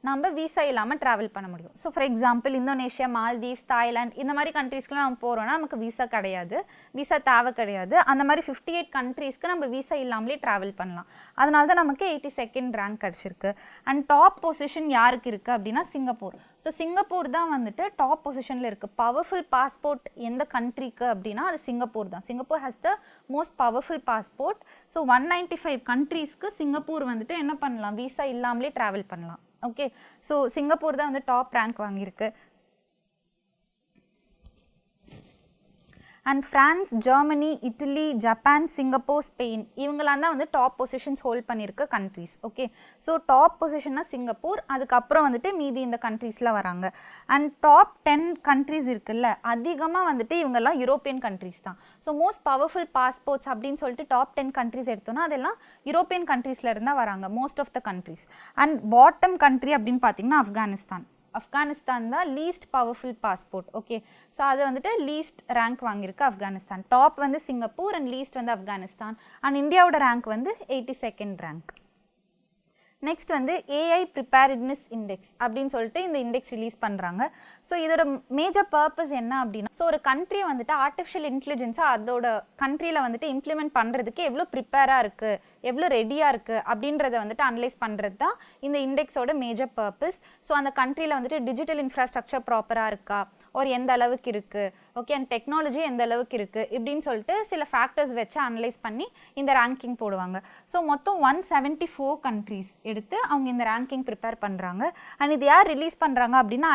நம்ம விசா இல்லாமல் ட்ராவல் பண்ண முடியும். So for example Indonesia, Maldives, Thailand இந்த மாதிரி கண்ட்ரீஸ்க்குலாம் நம்ம போகிறோன்னா நமக்கு விசா கிடையாது, விசா தேவை கிடையாது. அந்த மாதிரி 58 கண்ட்ரீஸ்க்கு நம்ம விசா இல்லாமலே ட்ராவல் பண்ணலாம். அதனால தான் நமக்கு 82nd ரேங்க் கிடச்சிருக்கு. அண்ட் டாப் பொசிஷன் யாருக்கு இருக்குது அப்படின்னா சிங்கப்பூர். ஸோ சிங்கப்பூர் தான் வந்துட்டு டாப் பொசிஷனில் இருக்குது. பவர்ஃபுல் பாஸ்போர்ட் எந்த கண்ட்ரிக்கு அப்படின்னா அது சிங்கப்பூர் தான். Singapore has the most powerful passport. So 195 கண்ட்ரீஸ்க்கு சிங்கப்பூர் வந்துட்டு என்ன பண்ணலாம், விசா இல்லாமலே ட்ராவல் பண்ணலாம். ஓகே, ஸோ சிங்கப்பூர் தான் வந்து டாப் ரேங்க் வாங்கியிருக்கு. And France, Germany, Italy, Japan, Singapore, Spain இவங்களாம் தான் வந்து டாப் பொசிஷன்ஸ் ஹோல்ட் பண்ணியிருக்க கண்ட்ரீஸ். ஓகே, ஸோ டாப் பொசிஷன்னா சிங்கப்பூர், அதுக்கப்புறம் வந்துட்டு மீதி இந்த கண்ட்ரீஸ்லாம் வராங்க. அண்ட் டாப் 10 கண்ட்ரீஸ் இருக்குல்ல, அதிகமாக வந்துட்டு இவங்கெல்லாம் யூரோப்பியன் கண்ட்ரீஸ் தான். ஸோ மோஸ்ட் பவர்ஃபுல் பாஸ்போர்ட்ஸ் அப்படின்னு சொல்லிட்டு டாப் 10 கண்ட்ரீஸ் எடுத்தோன்னா அதெல்லாம் யூரோப்பியன் கண்ட்ரீஸில் இருந்தால் வராங்க most of the countries. And bottom country அப்படின்னு பார்த்தீங்கன்னா ஆப்கானிஸ்தான் தான் least powerful passport. Okay, so அது வந்துட்டு லீஸ்ட் ரேங்க் வாங்கியிருக்கு ஆப்கானிஸ்தான். டாப் வந்து சிங்கப்பூர் அண்ட் லீஸ்ட் வந்து ஆப்கானிஸ்தான். அண்ட் இந்தியாவோட ரேங்க் வந்து 82nd ரேங்க். நெக்ஸ்ட் வந்து ஏஐ ப்ரிப்பேர்ட்னஸ் இண்டெக்ஸ் அப்படின்னு சொல்லிட்டு இந்த இண்டெக்ஸ் ரிலீஸ் பண்ணுறாங்க. ஸோ இதோட மேஜர் பர்பஸ் என்ன அப்படின்னா, ஸோ ஒரு கண்ட்ரியை வந்துட்டு ஆர்டிஃபிஷியல் இன்டெலிஜென்ஸாக அதோட கண்ட்ரியில் வந்துட்டு இம்ப்ளிமெண்ட் பண்ணுறதுக்கு எவ்வளோ ப்ரிப்பேராக இருக்குது, எவ்வளோ ரெடியாக இருக்குது அப்படின்றத வந்துட்டு அனலைஸ் பண்ணுறது தான் இந்த இண்டெக்ஸோட மேஜர் பர்பஸ். ஸோ அந்த கண்ட்ரியில் வந்துட்டு டிஜிட்டல் இன்ஃப்ராஸ்ட்ரக்சர் ப்ராப்பராக இருக்கா, ஒரு எந்த அளவுக்கு இருக்குது, ஓகே, அண்ட் டெக்னாலஜி எந்த அளவுக்கு இருக்குது இப்படின்னு சொல்லிட்டு சில ஃபேக்டர்ஸ் வச்சு அனலைஸ் பண்ணி இந்த ரேங்கிங் போடுவாங்க. ஸோ மொத்தம் 174 கண்ட்ரீஸ் எடுத்து அவங்க இந்த ரேங்கிங் ப்ரிப்பேர் பண்ணுறாங்க. அண்ட் இது யார் ரிலீஸ் பண்ணுறாங்க அப்படின்னா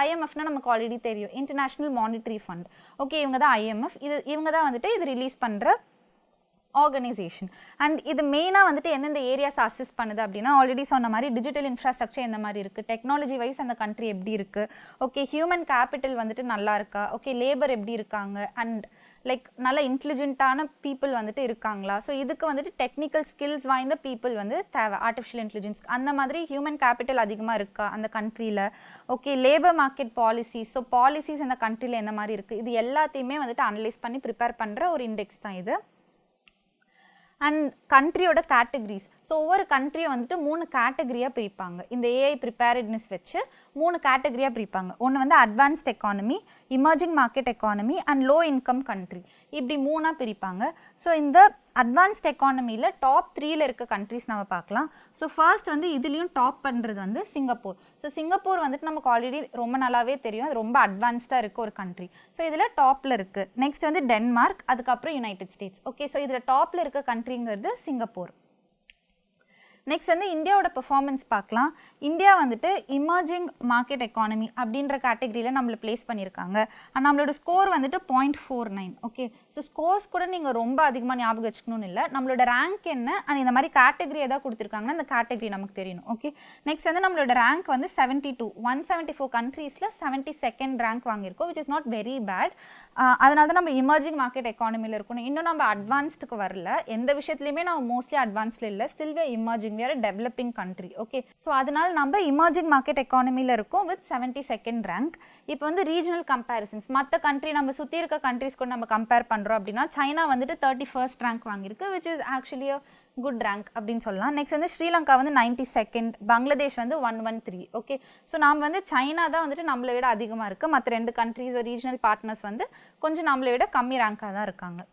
ஐஎம்எஃப்னா நமக்கு ஆல்ரெடி தெரியும், இன்டர்நேஷ்னல் மானிட்டரி ஃபண்ட். ஓகே, இவங்க தான் ஐஎம்எஃப். இவங்க தான் வந்துட்டு இது ரிலீஸ் பண்ணுற ஆர்கனைசேஷன். அண்ட் இது மெயினாக வந்துட்டு எந்தெந்த ஏரியாஸ் அசஸ் பண்ணுது அப்படின்னா, ஆல்ரெடி சொன்ன மாதிரி டிஜிட்டல் இன்ஃப்ராஸ்ட்ரக்சர் எந்த மாதிரி இருக்குது, டெக்னாலஜி வைஸ் அந்த கண்ட்ரி எப்படி இருக்குது, ஓகே, ஹியூமன் கேபிட்டல் வந்துட்டு நல்லா இருக்கா, ஓகே, லேபர் எப்படி இருக்காங்க, அண்ட் லைக் நல்ல இன்டெலிஜென்ட்டான பீப்புள் வந்துட்டு இருக்காங்களா. ஸோ இதுக்கு வந்துட்டு டெக்னிக்கல் ஸ்கில்ஸ் வாய்ந்த பீப்புள் வந்து தேவை ஆர்டிஃபிஷியல் இன்டெலிஜென்ஸ். அந்த மாதிரி ஹியூமன் கேபிட்டல் அதிகமாக இருக்கா அந்த கண்ட்ரியில், okay, labour market policies, so policies அந்த கண்ட்ரியில் எந்த மாதிரி இருக்குது, இது எல்லாத்தையுமே வந்துட்டு அனலைஸ் பண்ணி ப்ரிப்பேர் பண்ணுற ஒரு இண்டெக்ஸ் தான் இது. அண்ட் கண்ட்ரியோட கேட்டகரிஸ், ஸோ ஒவ்வொரு கண்ட்ரியை வந்துட்டு 3 கேட்டகரியாக பிரிப்பாங்க. இந்த ஏஐ ப்ரிப்பேர்ட்னஸ் வச்சு 3 கேட்டகரியாக பிரிப்பாங்க. ஒன்று வந்து advanced economy, emerging market economy and low income country, இப்படி 3ஆக பிரிப்பாங்க. ஸோ இந்த அட்வான்ஸ்ட் எக்கானமியில் டாப் 3ல் இருக்க கண்ட்ரிஸ் நம்ம பார்க்கலாம். ஸோ ஃபர்ஸ்ட் வந்து இதுலேயும் டாப் பண்ணுறது வந்து சிங்கப்பூர். ஸோ சிங்கப்பூர் வந்துட்டு நமக்கு ஆல்ரெடி ரொம்ப நல்லாவே தெரியும், அது ரொம்ப அட்வான்ஸ்டாக இருக்க ஒரு கண்ட்ரி. ஸோ இதில் டாப்பில் இருக்குது. நெக்ஸ்ட் வந்து டென்மார்க், அதுக்கப்புறம் யுனைடெட் ஸ்டேட்ஸ். ஓகே, ஸோ இதில் டாப்பில் இருக்க கண்ட்ரிங்கிறது சிங்கப்பூர். நெக்ஸ்ட் வந்து இந்தியாவோட பெர்ஃபார்மன்ஸ் பார்க்கலாம். இந்தியா வந்துட்டு இமர்ஜிங் மார்க்கெட் எக்கானமி அப்படின்ற கேட்டகரியில் நம்மளை பிளேஸ் பண்ணியிருக்காங்க. அண்ட் நம்மளோட ஸ்கோர் வந்துட்டு 0.49. ஓகே, ஸோ ஸ்கோர்ஸ் கூட நீங்கள் ரொம்ப அதிகமாக ஞாபகம் வச்சுக்கணும்னு இல்லை, நம்மளோட ரேங்க் என்ன அண்ட் இந்த மாதிரி கேட்டகரி எதாவது கொடுத்துருக்காங்கன்னா அந்த கேட்டகரி நமக்கு தெரியணும். ஓகே, நெக்ஸ்ட் வந்து நம்மளோட ரேங்க் வந்து 72, 174 கண்ட்ரீஸில் 72nd ரேங்க் வாங்கியிருக்கோம், which is not very bad. அதனால தான் நம்ம இமர்ஜிங் மார்க்கெட் எக்கானமியில் இருக்கணும். இன்னும் நம்ம அட்வான்ஸ்டுக்கு வரல, எந்த விஷயத்துலையுமே நம்ம மோஸ்ட்லி அட்வான்ஸில் இல்லை, still way emerging, we are a developing country. Okay, so அதனால நம்ம இமர்ஜிங் மார்க்கெட் எக்கானமியில் இருக்கோம் வித் 72nd ரேங்க். இப்போ வந்து ரீஜனல் கம்பேரிசன்ஸ், மற்ற கண்ட்ரி நம்ம சுற்றி இருக்க கண்ட்ரிஸ் கூட நம்ம கம்பேர் பண்ணுறோம் அப்படின்னா, சைனா வந்துட்டு 31st ரேங்க் வாங்கியிருக்கு, which is actually a good rank அப்படின்னு சொல்லலாம். நெக்ஸ்ட் வந்து ஸ்ரீலங்கா வந்து 92nd, பங்களாதேஷ் வந்து 113. ஓகே, ஸோ நாம் வந்து சைனா தான் வந்துட்டு நம்மளை விட அதிகமாக இருக்குது, மற்ற 2 கண்ட்ரிஸ் ரீஜனல் பார்ட்னர்ஸ் வந்து கொஞ்சம் நம்மளை விட கம்மி ரேங்காக தான் இருக்காங்க.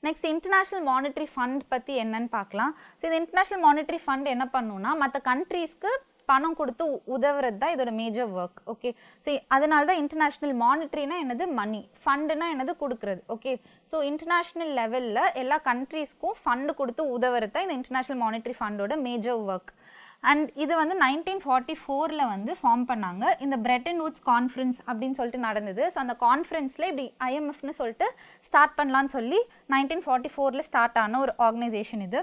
நெக்ஸ்ட் இன்டர்நேஷ்னல் மானிட்டரி ஃபண்ட் பற்றி என்னன்னு பார்க்கலாம். ஸோ இந்த இன்டர்நேஷ்னல் மானிட்டரி ஃபண்ட் என்ன பண்ணுன்னா மற்ற கண்ட்ரீஸ்க்கு பணம் கொடுத்து உதவுறது தான் இதோட மேஜர் ஒர்க். ஓகே, ஸோ அதனால தான் இன்டர்நேஷ்னல் மானிட்டரினா என்னது, மணி, ஃபண்டுனா என்னது, கொடுக்குறது. ஓகே, ஸோ இன்டர்நேஷ்னல் லெவலில் எல்லா கண்ட்ரீஸ்க்கும் ஃபண்டு கொடுத்து உதவுறது தான் இந்த இன்டர்நேஷ்னல் மானிட்டரி ஃபண்டோட மேஜர் ஒர்க். அண்ட் இது வந்து 1944 வந்து ஃபார்ம் பண்ணாங்க. இந்த பிரெட்டன் வூட்ஸ் கான்ஃபரன்ஸ் அப்படின்னு சொல்லிட்டு நடந்தது. ஸோ அந்த கான்ஃபரன்ஸில் இப்படி ஐஎம்எஃப்னு சொல்லிட்டு ஸ்டார்ட் பண்ணலான்னு சொல்லி 1944 ஸ்டார்ட் ஆன ஒரு ஆர்கனைசேஷன் இது.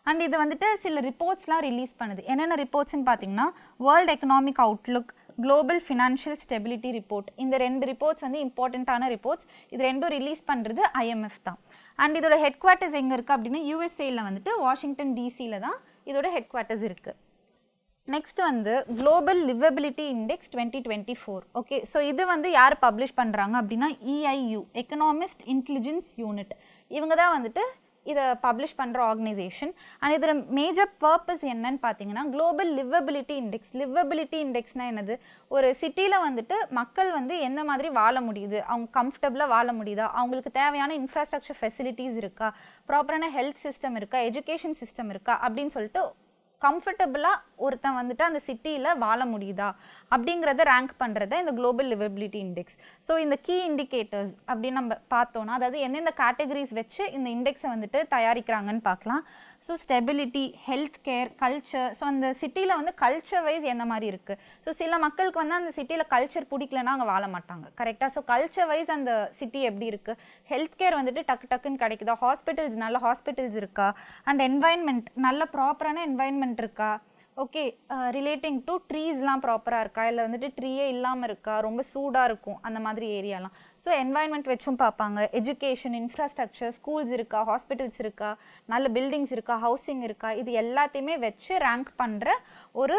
அண்ட் இது வந்துட்டு சில ரிப்போர்ட்ஸ்லாம் ரிலீஸ் பண்ணுது. என்னென்ன ரிப்போர்ட்ஸ்ன்னு பார்த்தீங்கன்னா, world economic Outlook, global financial stability report, இந்த 2 ரிப்போர்ட்ஸ் வந்து இம்பார்ட்டண்ட்டான ரிப்போர்ட்ஸ். இது 2 ரிலீஸ் பண்ணுறது ஐஎம்எஃப் தான். அண்ட் இதோட ஹெட் குவார்ட்டர்ஸ் எங்கே இருக்குது அப்படின்னா யூஎஸ்ஏயில் வந்துட்டு வாஷிங்டன் டிசியில் தான் இதோட ஹெட் குவார்ட்டர்ஸ் இருக்குது. நெக்ஸ்ட் வந்து global liveability index 2024. Okay, so இது வந்து யார் பப்ளிஷ் பண்ணுறாங்க அப்படின்னா EIU, எக்கனாமிஸ்ட் இன்டெலிஜென்ஸ் யூனிட். இவங்க தான் வந்துட்டு இதை பப்ளிஷ் பண்ணுற ஆர்கனைசேஷன். அண்ட் இதோட மேஜர் பர்பஸ் என்னன்னு பார்த்தீங்கன்னா குளோபல் லிவபிலிட்டி இண்டெக்ஸ். லிவபிலிட்டி இண்டெக்ஸ்னால் என்னது, ஒரு சிட்டியில் வந்துட்டு மக்கள் வந்து எந்த மாதிரி வாழ முடியுது, அவங்க கம்ஃபர்டபுளாக வாழ முடியுதா, அவங்களுக்கு தேவையான இன்ஃப்ராஸ்ட்ரக்சர் ஃபெசிலிட்டிஸ் இருக்கா, ப்ராப்பரான ஹெல்த் சிஸ்டம் இருக்கா, எஜுகேஷன் சிஸ்டம் இருக்கா அப்படின்னு சொல்லிட்டு கம்ஃபர்டபுளாக ஒருத்தன் வந்துட்டு அந்த சிட்டியில் வாழ முடியுதா அப்படிங்கிறத ரேங்க் பண்ணுறத இந்த குளோபல் லிவபிலிட்டி இண்டெக்ஸ். ஸோ இந்த கீ இண்டிகேட்டர்ஸ் அப்படின்னு நம்ம பார்த்தோன்னா, அதாவது எந்தெந்த கேட்டகரிஸ் வச்சு இந்த இண்டெக்ஸை வந்துட்டு தயாரிக்கிறாங்கன்னு பார்க்கலாம். So stability, health care, culture. So அந்த சிட்டியில் வந்து கல்ச்சர் வைஸ் எந்த மாதிரி இருக்குது. ஸோ சில மக்களுக்கு வந்து அந்த சிட்டியில் கல்ச்சர் பிடிக்கலன்னா அங்கே வாழ மாட்டாங்க, கரெக்டாக. ஸோ கல்ச்சர் வைஸ் அந்த சிட்டி எப்படி இருக்குது, ஹெல்த் கேர் வந்துட்டு டக்குன்னு கிடைக்குதா, ஹாஸ்பிட்டல்ஸ் நல்ல ஹாஸ்பிட்டல்ஸ் இருக்கா, அண்ட் என்வாயன்மெண்ட் நல்ல ப்ராப்பரான என்வாயன்மெண்ட் இருக்கா, ஓகே, ரிலேட்டிங் டு ட்ரீஸ்லாம் ப்ராப்பராக இருக்கா, இல்லை வந்துட்டு ட்ரீயே இல்லாமல் இருக்கா, ரொம்ப சூடாக இருக்கும் அந்த மாதிரி ஏரியாலாம். ஸோ என்வாயன்மெண்ட் வச்சும் பார்ப்பாங்க. எஜுகேஷன், இன்ஃப்ராஸ்ட்ரக்சர், ஸ்கூல்ஸ் இருக்கா, ஹாஸ்பிட்டல்ஸ் இருக்கா, நல்ல பில்டிங்ஸ் இருக்கா, ஹவுசிங் இருக்கா, இது எல்லாத்தையுமே வச்சு ரேங்க் பண்ணுற ஒரு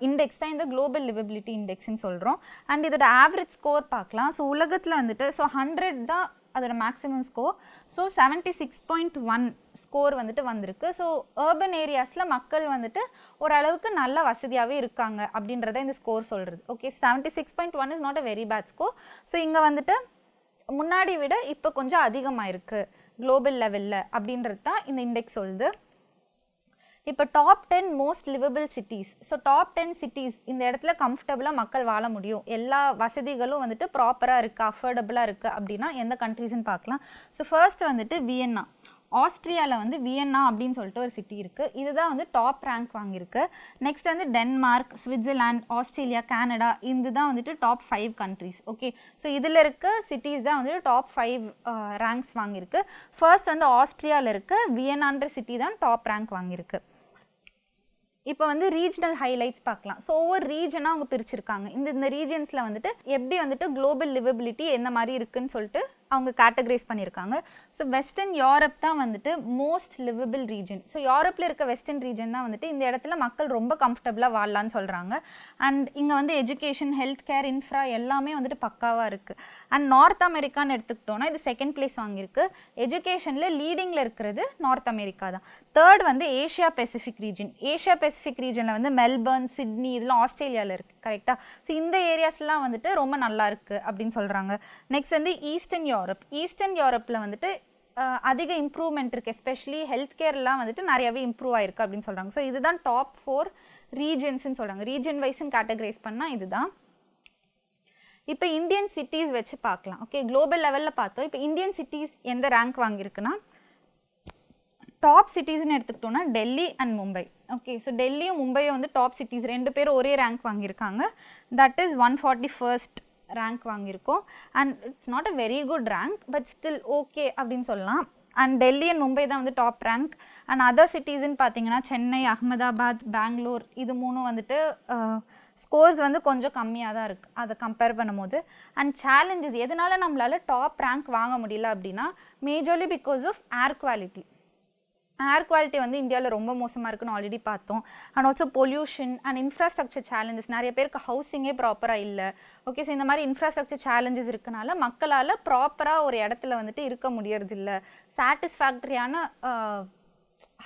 இண்டெக்ஸ் தான் இந்த குளோபல் லிவபிலிட்டி இண்டெக்ஸ்ன்னு சொல்கிறோம். அண்ட் இதோட ஆவரேஜ் ஸ்கோர் பார்க்கலாம். ஸோ உலகத்தில் வந்துட்டு ஸோ 100 தான் அதோட மேக்ஸிமம் ஸ்கோர். ஸோ 76.1 ஸ்கோர் வந்துட்டு வந்திருக்கு. ஸோ அர்பன் ஏரியாஸில் மக்கள் வந்துட்டு ஓரளவுக்கு நல்ல வசதியாகவே இருக்காங்க அப்படின்றத இந்த ஸ்கோர் சொல்கிறது. Okay, 76.1 is not a very bad score. So இங்கே வந்துட்டு முன்னாடி விட இப்போ கொஞ்சம் அதிகமாக இருக்குது குளோபல் லெவலில் அப்படின்றது தான் இந்த இண்டெக்ஸ் சொல்லுது. இப்போ top 10 most liveable cities. So top 10 cities, இந்த இடத்துல கம்ஃபர்டபுளாக மக்கள் வாழ முடியும், எல்லா வசதிகளும் வந்துட்டு ப்ராப்பராக இருக்குது, அஃபோர்டபுளாக இருக்குது அப்படின்னா எந்த கண்ட்ரீஸ்ன்னு பார்க்கலாம். ஸோ ஃபர்ஸ்ட் வந்துட்டு வியன்னா. ஆஸ்ட்ரியாவில் வந்து வியன்னா அப்படின்னு சொல்லிட்டு ஒரு சிட்டி இருக்குது. இதுதான் வந்து டாப் ரேங்க் வாங்கியிருக்கு. நெக்ஸ்ட் வந்து டென்மார்க், சுவிட்சர்லாண்ட், ஆஸ்திரேலியா, கனடா, இதுதான் வந்துட்டு டாப் 5 கண்ட்ரீஸ். ஓகே, ஸோ இதில் இருக்க சிட்டிஸ் தான் வந்துட்டு டாப் 5 ரேங்க்ஸ் வாங்கியிருக்கு. ஃபர்ஸ்ட் வந்து ஆஸ்ட்ரியாவில் இருக்க வியன்னான்ற சிட்டி தான் டாப் ரேங்க் வாங்கியிருக்கு. இப்போ வந்து ரீஜனல் ஹைலைட்ஸ் பார்க்கலாம். ஸோ ஒவ்வொரு ரீஜனாக அவங்க பிரிச்சிருக்காங்க. இந்த ரீஜன்ஸில் வந்துட்டு எப்படி வந்துட்டு குளோபல் லிவபிலிட்டி எந்த மாதிரி இருக்குன்னு சொல்லிட்டு அவங்க கேட்டகரைஸ் பண்ணியிருக்காங்க. ஸோ வெஸ்டர்ன் யூரோப் தான் வந்துட்டு மோஸ்ட் லிவபிள் ரீஜன். ஸோ யூரோப்பில் இருக்க வெஸ்டர்ன் ரீஜன் தான் வந்துட்டு இந்த இடத்துல மக்கள் ரொம்ப கம்ஃபர்டபுளாக வாழலான்னு சொல்கிறாங்க. அண்ட் இங்கே வந்து எஜுகேஷன், ஹெல்த் கேர், இன்ஃப்ரா எல்லாமே வந்துட்டு பக்காவாக இருக்குது. அண்ட் நார்த் அமெரிக்கான்னு எடுத்துக்கிட்டோன்னா இது செகண்ட் பிளேஸ் வாங்கியிருக்கு. எஜுகேஷனில் லீடிங்கில் இருக்கிறது நார்த் அமெரிக்கா தான். தேர்ட் வந்து Asia Pacific region. Asia Pacific ரீஜனில் வந்து மெல்பர்ன், சிட்னி, இதெல்லாம் ஆஸ்திரேலியாவில் இருக்குது, கரெக்டாக. ஸோ இந்த ஏரியாஸ்லாம் வந்துட்டு ரொம்ப நல்லா இருக்குது அப்படின்னு சொல்கிறாங்க. நெக்ஸ்ட் வந்து ஈஸ்டர்ன் யூரோப். ஈஸ்டர்ன் யூரோப்பில் வந்துட்டு அதிக இம்ப்ரூவ்மெண்ட் இருக்குது, எஸ்பெஷலி ஹெல்த் கேர்லாம் வந்துட்டு நிறையாவே இம்ப்ரூவ் ஆயிருக்கு அப்படின்னு சொல்கிறாங்க. ஸோ இதுதான் டாப் 4 ரீஜன்ஸ்ன்னு சொல்கிறாங்க. ரீஜன் வைஸ்ன்னு கேட்டகரைஸ் பண்ணால் இதுதான். இப்போ இந்தியன் சிட்டிஸ் வச்சு பார்க்கலாம். ஓகே, குளோபல் லெவலில் பார்த்தோம். இப்போ இந்தியன் சிட்டிஸ் எந்த ரேங்க் வாங்கியிருக்குன்னா, டாப் சிட்டிஸ்ன்னு எடுத்துக்கிட்டோன்னா Delhi and Mumbai. Okay, so டெல்லியும் மும்பையும் வந்து டாப் சிட்டிஸ், 2 பேரும் ஒரே ரேங்க் வாங்கியிருக்காங்க. தட் இஸ் 141st ரேங்க் வாங்கியிருக்கோம். And it's not a very good rank, but still okay அப்படின்னு சொல்லலாம். அண்ட் டெல்லி அண்ட் மும்பை தான் வந்து டாப் ரேங்க். அண்ட் அதர் சிட்டிஸ்ன்னு பார்த்தீங்கன்னா சென்னை, அகமதாபாத், பெங்களூர், இது மூணும் வந்துட்டு ஸ்கோர்ஸ் வந்து கொஞ்சம் கம்மியாக தான் இருக்குது அதை கம்பேர் பண்ணும்போது. அண்ட் சேலஞ்சஸ், எதனால நம்மளால டாப் ரேங்க் வாங்க முடியல அப்படின்னா majorly because of air quality. Air quality வந்து இந்தியாவில் ரொம்ப மோசமாக இருக்குன்னு ஆல்ரெடி பார்த்தோம். And also pollution and infrastructure challenges. நிறைய பேருக்கு ஹவுசிங்கே ப்ராப்பராக இல்லை. ஓகே, ஸோ இந்த மாதிரி இன்ஃப்ராஸ்ட்ரக்சர் சேலஞ்சஸ் இருக்கனால மக்களால் ப்ராப்பராக ஒரு இடத்துல வந்துட்டு இருக்க முடியறதில்ல. சாட்டிஸ்ஃபேக்டரியான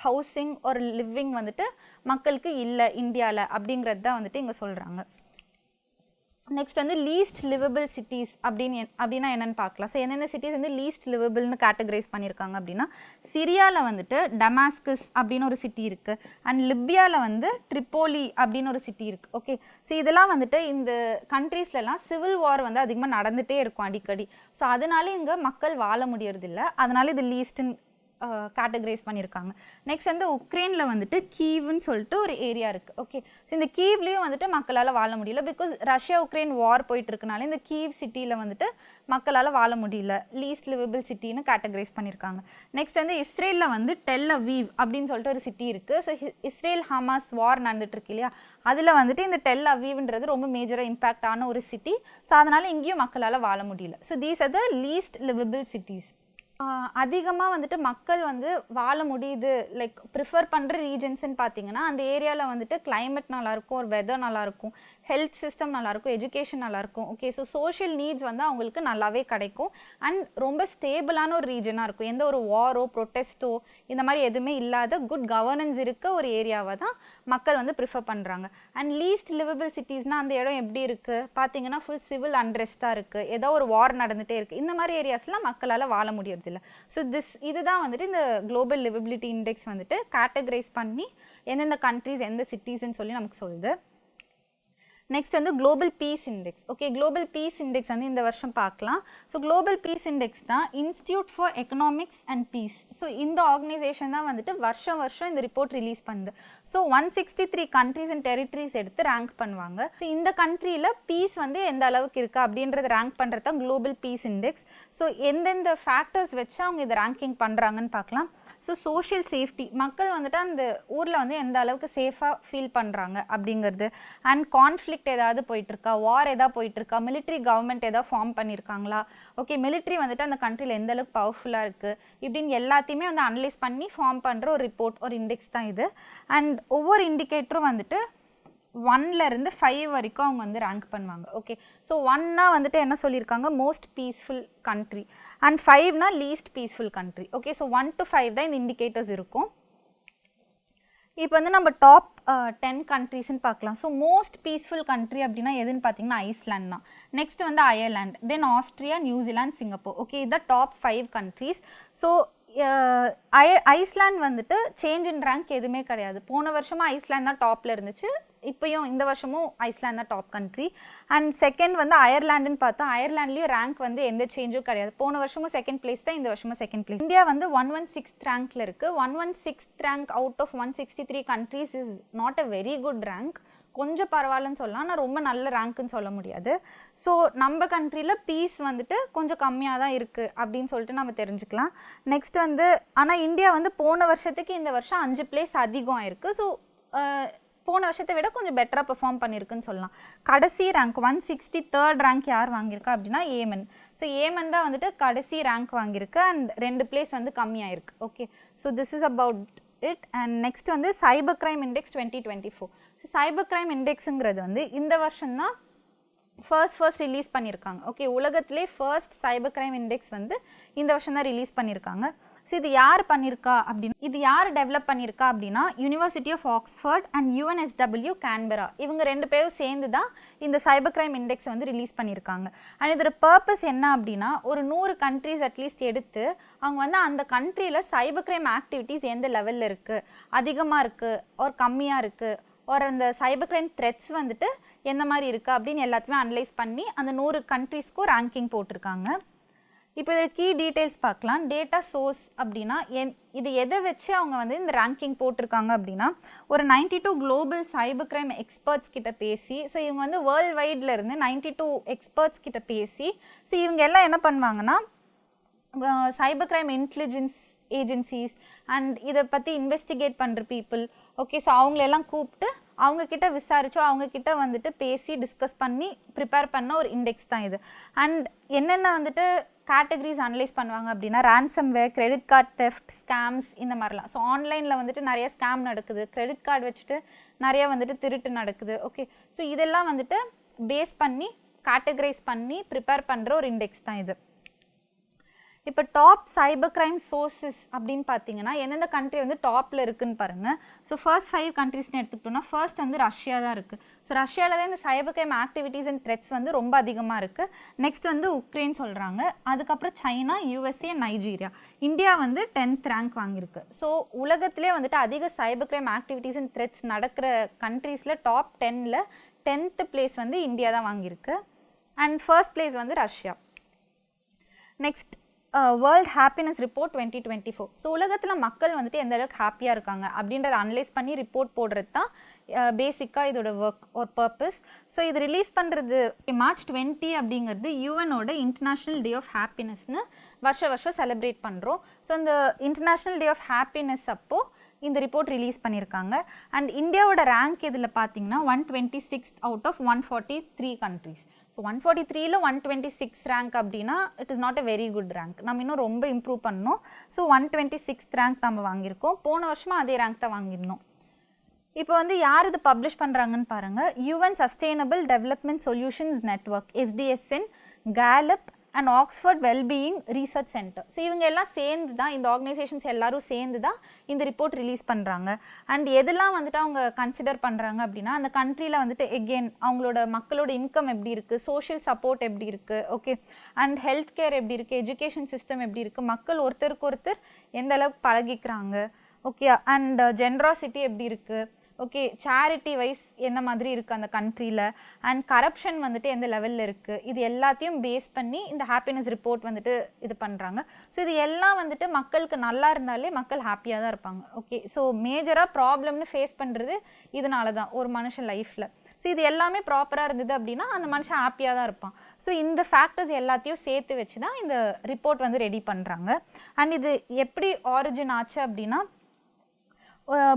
ஹவுசிங் ஒரு லிவிங் வந்துட்டு மக்களுக்கு இல்லை இந்தியாவில் அப்படிங்கிறது தான் வந்துட்டு இங்கே சொல்கிறாங்க. நெக்ஸ்ட் வந்து லீஸ்ட் லிவபிள் சிட்டிஸ் அப்படின்னா என்னென்னு பார்க்கலாம். ஸோ எந்தெந்த சிட்டிஸ் வந்து லீஸ்ட் லிவபிள்னு கேட்டகரைஸ் பண்ணியிருக்காங்க அப்படின்னா, சிரியாவில் வந்துட்டு டமாஸ்கஸ் அப்படின்னு ஒரு சிட்டி இருக்குது. அண்ட் லிபியாவில் வந்து ட்ரிப்போலி அப்படின்னு ஒரு சிட்டி இருக்குது. ஓகே, ஸோ இதெல்லாம் வந்துட்டு இந்த கண்ட்ரீஸ்லலாம் சிவில் வார் வந்து அதிகமாக நடந்துகிட்டே இருக்கும் அடிக்கடி. ஸோ அதனால இங்கே மக்கள் வாழ முடியறதில்ல, அதனால இது லீஸ்ட்ன்னு கேட்டகரைஸ் பண்ணியிருக்காங்க. நெக்ஸ்ட் வந்து உக்ரைனில் வந்துட்டு கீவ்னு சொல்லிட்டு ஒரு ஏரியா இருக்குது. ஓகே, ஸோ இந்த கீவ்லேயும் வந்துட்டு மக்களால் வாழ முடியல. பிகாஸ் ரஷ்யா உக்ரைன் வார் போயிட்டுருக்கனால இந்த கீவ் சிட்டியில் வந்துட்டு மக்களால் வாழ முடியல, லீஸ்ட் லிவபிள் சிட்டின்னு கேட்டகரைஸ் பண்ணியிருக்காங்க. நெக்ஸ்ட் வந்து இஸ்ரேலில் வந்து டெல் அவீவ் அப்படின்னு சொல்லிட்டு ஒரு சிட்டி இருக்குது. ஸோ இஸ்ரேல் ஹமாஸ் வார் நடந்துட்டுருக்கு இல்லையா, அதில் வந்துட்டு இந்த டெல் அவீவ்ன்றது ரொம்ப மேஜராக இம்பேக்ட் ஆன ஒரு சிட்டி. ஸோ அதனால் இங்கேயும் மக்களால் வாழ முடியல. So these are the least liveable cities. அதிகமாக வந்துட்டு மக்கள் வந்து வாழ முடியுது லைக் ப்ரிஃபர் பண்ணுற ரீஜன்ஸ்ன்னு பார்த்தீங்கன்னா அந்த ஏரியாவில் வந்துட்டு கிளைமேட் நல்லாயிருக்கும், ஒரு வெதர் நல்லாயிருக்கும், ஹெல்த் சிஸ்டம் நல்லாயிருக்கும், எஜுகேஷன் நல்லாயிருக்கும். ஓகே, ஸோ சோஷியல் நீட்ஸ் வந்து அவங்களுக்கு நல்லாவே கிடைக்கும் அண்ட் ரொம்ப ஸ்டேபிளான ஒரு ரீஜனாக இருக்கும். எந்த ஒரு வாரோ ப்ரொட்டெஸ்ட்டோ இந்த மாதிரி எதுவுமே இல்லாத குட் கவர்னன்ஸ் இருக்க ஒரு ஏரியாவை தான் மக்கள் வந்து ப்ரிஃபர் பண்ணுறாங்க. அண்ட் லீஸ்ட் லிவபிள் சிட்டிஸ்னால் அந்த இடம் எப்படி இருக்குது பார்த்தீங்கன்னா ஃபுல் சிவில் அன்ரெஸ்ட்டாக இருக்குது, ஏதோ ஒரு வார் நடந்துகிட்டே இருக்குது. இந்த மாதிரி ஏரியாஸ்லாம் மக்களால் வாழ முடியாது இல்லை. ஸோ இதுதான் வந்துட்டு இந்த குளோபல் லிவபிலிட்டி இண்டெக்ஸ் வந்துட்டு கேட்டகரைஸ் பண்ணி எந்தெந்த கண்ட்ரீஸ் எந்த சிட்டிஸ்ன்னு சொல்லி நமக்கு சொல்லுது. நெக்ஸ்ட் வந்து global peace index. Okay, global peace index வந்து இந்த வருஷம் பார்க்கலாம். ஸோ குளோபல் பீஸ் இண்டெக்ஸ் தான் institute for economics and peace. So இந்த ஆர்கனைசேஷன் தான் வந்துட்டு வருஷம் இந்த ரிப்போர்ட் ரிலீஸ் பண்ணுது. ஸோ 163 கண்ட்ரீஸ் அண்ட் டெரிட்டரிஸ் எடுத்து ரேங்க் பண்ணுவாங்க. ஸோ இந்த கண்ட்ரியில் பீஸ் வந்து எந்த அளவுக்கு இருக்குது அப்படின்றத ரேங்க் பண்ணுறது தான் குளோபல் பீஸ் இண்டெக்ஸ். ஸோ எந்தெந்த ஃபேக்டர்ஸ் வச்சு அவங்க இதை ரேங்கிங் பண்ணுறாங்கன்னு பார்க்கலாம். ஸோ சோஷியல் சேஃப்டி, மக்கள் வந்துட்டு அந்த ஊரில் வந்து எந்த அளவுக்கு சேஃபாக ஃபீல் பண்ணுறாங்க அப்படிங்கிறது. அண்ட் கான்ஃப்ளிக்ட் ஏதாவது போயிட்டு இருக்கா, வார் ஏதாவது போயிட்டு இருக்கா, மிலிட்ரி கவர்மெண்ட் ஏதாவது ஃபார்ம் பண்ணியிருக்காங்களா, ஓகே மிலிட்ரி வந்துட்டு அந்த கண்ட்ரியில் எந்த அளவுக்கு பவர்ஃபுல்லாக இருக்குது இப்படின்னு எல்லாத்தையுமே வந்து அனலைஸ் பண்ணி ஃபார்ம் பண்ணுற ஒரு ரிப்போர்ட், ஒரு இண்டெக்ஸ் தான் இது. அண்ட் ஒவ்வொரு இண்டிகேட்டரும் வந்துட்டு 1லேருந்து 5 வரைக்கும் அவங்க வந்து ரேங்க் பண்ணுவாங்க. ஓகே, ஸோ 1னா வந்துட்டு என்ன சொல்லியிருக்காங்க, மோஸ்ட் பீஸ்ஃபுல் கண்ட்ரி, அண்ட் 5னா least peaceful country. Okay, so 1 to 5 தான் இந்த இண்டிகேட்டர்ஸ் இருக்கும். இப்போ வந்து நம்ம டாப் 10 கண்ட்ரீஸ்ன்னு பார்க்கலாம். ஸோ மோஸ்ட் பீஸ்ஃபுல் கண்ட்ரி அப்படின்னா எதுன்னு பார்த்தீங்கன்னா ஐஸ்லாண்ட் தான். நெக்ஸ்ட் வந்து அயர்லாண்ட், தென் ஆஸ்திரியா, நியூசிலாந்து, சிங்கப்பூர். ஓகே, இதுதான் டாப் 5 கண்ட்ரீஸ். ஸோ ஐஸ்லாண்ட் வந்துட்டு சேஞ்ச் இன் ரேங்க் எதுவுமே கிடையாது. போன வருஷமாக ஐஸ்லாண்ட் தான் டாப்பில் இருந்துச்சு, இப்போயும் இந்த வருஷமும் ஐஸ்லாண்ட் தான் டாப் கண்ட்ரி. அண்ட் செகண்ட் வந்து அயர்லாண்டுன்னு பார்த்தோம், அயர்லாண்ட்லேயும் ரேங்க் வந்து எந்த சேஞ்சும் கிடையாது. போன வருஷமும் செகண்ட் பிளேஸ் தான், இந்த வருஷமும் செகண்ட் பிளேஸ். இந்தியா வந்து 116th ரேங்க்ல இருக்குது. 116th rank out of 163 countries is not a very good rank. கொஞ்சம் பரவாயில்லன்னு சொல்லலாம், ஆனால் ரொம்ப நல்ல ரேங்க்குன்னு சொல்ல முடியாது. ஸோ நம்ம கண்ட்ரியில் பீஸ் வந்துட்டு கொஞ்சம் கம்மியாக தான் இருக்குது அப்படின்னு சொல்லிட்டு நம்ம தெரிஞ்சுக்கலாம். நெக்ஸ்ட் வந்து ஆனால் இந்தியா வந்து போன வருஷத்துக்கு இந்த வருஷம் 5 பிளேஸ் அதிகம் ஆயிருக்கு. ஸோ போன வருஷத்தை விட கொஞ்சம் பெட்டராக பெர்ஃபார்ம் பண்ணியிருக்குன்னு சொல்லலாம். கடைசி ரேங்க் 163rd ரேங்க் யார் வாங்கியிருக்கா அப்படின்னா ஏமன். ஸோ ஏமன் தான் வந்துட்டு கடைசி ரேங்க் வாங்கியிருக்கு அண்ட் 2 பிளேஸ் வந்து கம்மியாயிருக்கு. Okay, so this is about it. And next வந்து cyber crime index 2024. So cyber crime இண்டெக்ஸுங்கிறது வந்து இந்த வருஷம்தான் ஃபர்ஸ்ட் ரிலீஸ் பண்ணியிருக்காங்க. ஓகே, உலகத்திலே ஃபர்ஸ்ட் சைபர் கிரைம் இண்டெக்ஸ் வந்து இந்த வருஷம் தான் ரிலீஸ் பண்ணியிருக்காங்க. ஸோ இது யார் பண்ணியிருக்கா அப்படின்னா, இது யார் டெவலப் பண்ணியிருக்கா அப்படின்னா university of Oxford and UNSW Canberra, இவங்க 2 பேரும் சேர்ந்து தான் இந்த சைபர் கிரைம் இண்டெக்ஸ் வந்து ரிலீஸ் பண்ணியிருக்காங்க. அண்ட் இதோட பர்பஸ் என்ன அப்படின்னா, ஒரு 100 கண்ட்ரீஸ் அட்லீஸ்ட் எடுத்து அவங்க வந்து அந்த கண்ட்ரியில் சைபர் கிரைம் ஆக்டிவிட்டீஸ் எந்த லெவலில் இருக்குது, அதிகமாக இருக்குது ஒரு கம்மியாக இருக்குது, ஒரு அந்த சைபர் கிரைம் த்ரெட்ஸ் வந்துட்டு எந்த மாதிரி இருக்குது அப்படின்னு எல்லாத்தையுமே அனலைஸ் பண்ணி அந்த 100 கண்ட்ரீஸ்க்கும் ரேங்கிங் போட்டிருக்காங்க. இப்போ இதில் கீ டீட்டெயில்ஸ் பார்க்கலாம். டேட்டா சோர்ஸ் அப்படின்னா இது எதை வச்சு அவங்க வந்து இந்த ரேங்கிங் போட்டிருக்காங்க அப்படின்னா, ஒரு 92 குளோபல் சைபர் கிரைம் எக்ஸ்பர்ட்ஸ் கிட்ட பேசி, ஸோ இவங்க வந்து வேர்ல்டு வைடில் இருந்து 92 எக்ஸ்பர்ட்ஸ் கிட்ட பேசி, ஸோ இவங்க எல்லாம் என்ன பண்ணுவாங்கன்னா cyber crime intelligence agencies and இதை பற்றி இன்வெஸ்டிகேட் பண்ணுற பீப்புள், ஓகே, ஸோ அவங்களெல்லாம் கூப்பிட்டு அவங்கக்கிட்ட விசாரிச்சோ அவங்கக்கிட்ட வந்துட்டு பேசி டிஸ்கஸ் பண்ணி ப்ரிப்பேர் பண்ண ஒரு இண்டெக்ஸ் தான் இது. அண்ட் என்னென்ன வந்துட்டு கேட்டகரிஸ் அனலைஸ் பண்ணுவாங்க அப்படின்னா, ransomware, credit card theft, scams இந்த மாதிரிலாம். ஸோ ஆன்லைனில் வந்துட்டு நிறைய ஸ்கேம் நடக்குது, கிரெடிட் கார்டு வச்சுட்டு நிறைய வந்துட்டு திருட்டு நடக்குது. ஓகே, ஸோ இதெல்லாம் வந்துட்டு பேஸ் பண்ணி கேட்டகரைஸ் பண்ணி ப்ரிப்பேர் பண்ணுற ஒரு இண்டெக்ஸ் தான் இது. இப்போ டாப் சைபர் கிரைம் சோர்ஸஸ் அப்படின்னு பார்த்தீங்கன்னா எந்தெந்த கண்ட்ரி வந்து டாப்பில் இருக்குன்னு பாருங்கள். ஸோ ஃபர்ஸ்ட் 5 கண்ட்ரீஸ்னு எடுத்துக்கிட்டோம்னா ஃபர்ஸ்ட் வந்து ரஷ்யா தான் இருக்குது. ஸோ ரஷ்யாவில் தான் இந்த cyber crime activities and threats வந்து ரொம்ப அதிகமாக இருக்குது. நெக்ஸ்ட் வந்து உக்ரைன் சொல்கிறாங்க, அதுக்கப்புறம் சைனா, USA, நைஜீரியா. இந்தியா வந்து 10th ரேங்க் வாங்கியிருக்கு. ஸோ உலகத்திலே வந்துட்டு அதிக cyber crime activities and threats நடக்கிற கண்ட்ரீஸில் டாப் 10ல் 10th பிளேஸ் வந்து இந்தியா தான் வாங்கியிருக்கு அண்ட் ஃபர்ஸ்ட் பிளேஸ் வந்து Russia. Next world happiness report 2024. So உலகத்தில் மக்கள் வந்துட்டு எந்த அளவுக்கு ஹாப்பியாக இருக்காங்க அப்படின்றத அனலைஸ் பண்ணி ரிப்போர்ட் போடுறது தான் பேசிக்காக இதோட ஒர்க் ஒரு பர்பஸ். ஸோ இது ரிலீஸ் பண்ணுறது March 20 அப்படிங்கிறது யூஎனோட இன்டர்நேஷ்னல் டே ஆஃப் ஹாப்பினஸ்னு வருஷம் செலிப்ரேட் பண்ணுறோம். ஸோ இந்த இன்டர்நேஷ்னல் டே ஆஃப் ஹாப்பினஸ் அப்போது இந்த ரிப்போர்ட் ரிலீஸ் பண்ணியிருக்காங்க. அண்ட் இந்தியாவோட ரேங்க் இதில் பார்த்தீங்கன்னா 126 out of 143 countries. So so 143ல் 126 ரேங்க் அப்படின்னா it is not a very good rank. நம்ம இன்னும் ரொம்ப இம்ப்ரூவ் பண்ணணும். ஸோ 126 ரேங்க் நம்ம வாங்கியிருக்கோம். போன வருஷமாக அதே ரேங்க் தான் வாங்கியிருந்தோம். இப்போ வந்து யார் இது பப்ளிஷ் பண்ணுறாங்கன்னு பாருங்கள். UN sustainable development solutions network, SDSN, கேலப் and Oxford wellbeing research centre. So இவங்க எல்லாம் சேர்ந்து தான், இந்த ஆர்கனைசேஷன்ஸ் எல்லாரும் சேர்ந்து தான் இந்த ரிப்போர்ட் ரிலீஸ் பண்ணுறாங்க. அண்ட் எதெல்லாம் வந்துட்டு அவங்க கன்சிடர் பண்ணுறாங்க அப்படின்னா, அந்த கண்ட்ரியில் வந்துட்டு எகெயின் அவங்களோட மக்களோட இன்கம் எப்படி இருக்குது, சோஷியல் சப்போர்ட் எப்படி இருக்குது, ஓகே, அண்ட் ஹெல்த் கேர் எப்படி இருக்குது, எஜுகேஷன் சிஸ்டம் எப்படி இருக்குது, மக்கள் ஒருத்தருக்கு ஒருத்தர் எந்த அளவுக்கு பழகிக்கிறாங்க, ஓகே, அண்ட் ஜென்ராசிட்டி எப்படி இருக்குது, ஓகே, சேரிட்டி வைஸ் எந்த மாதிரி இருக்குது அந்த கண்ட்ரியில், அண்ட் கரப்ஷன் வந்துட்டு எந்த லெவலில் இருக்குது, இது எல்லாத்தையும் பேஸ் பண்ணி இந்த ஹாப்பினஸ் ரிப்போர்ட் வந்துட்டு இது பண்ணுறாங்க. ஸோ இது எல்லாம் வந்துட்டு மக்களுக்கு நல்லா இருந்தாலே மக்கள் ஹாப்பியாக தான் இருப்பாங்க. ஓகே, ஸோ மேஜராக ப்ராப்ளம்னு ஃபேஸ் பண்ணுறது இதனால தான் ஒரு மனுஷன் லைஃப்பில். ஸோ இது எல்லாமே ப்ராப்பராக இருந்தது அப்படின்னா அந்த மனுஷன் ஹாப்பியாக தான் இருப்பான். ஸோ இந்த ஃபேக்டர்ஸ் எல்லாத்தையும் சேர்த்து வச்சு தான் இந்த ரிப்போர்ட் வந்து ரெடி பண்ணுறாங்க. அண்ட் இது எப்படி ஆரிஜின் ஆச்சு அப்படின்னா,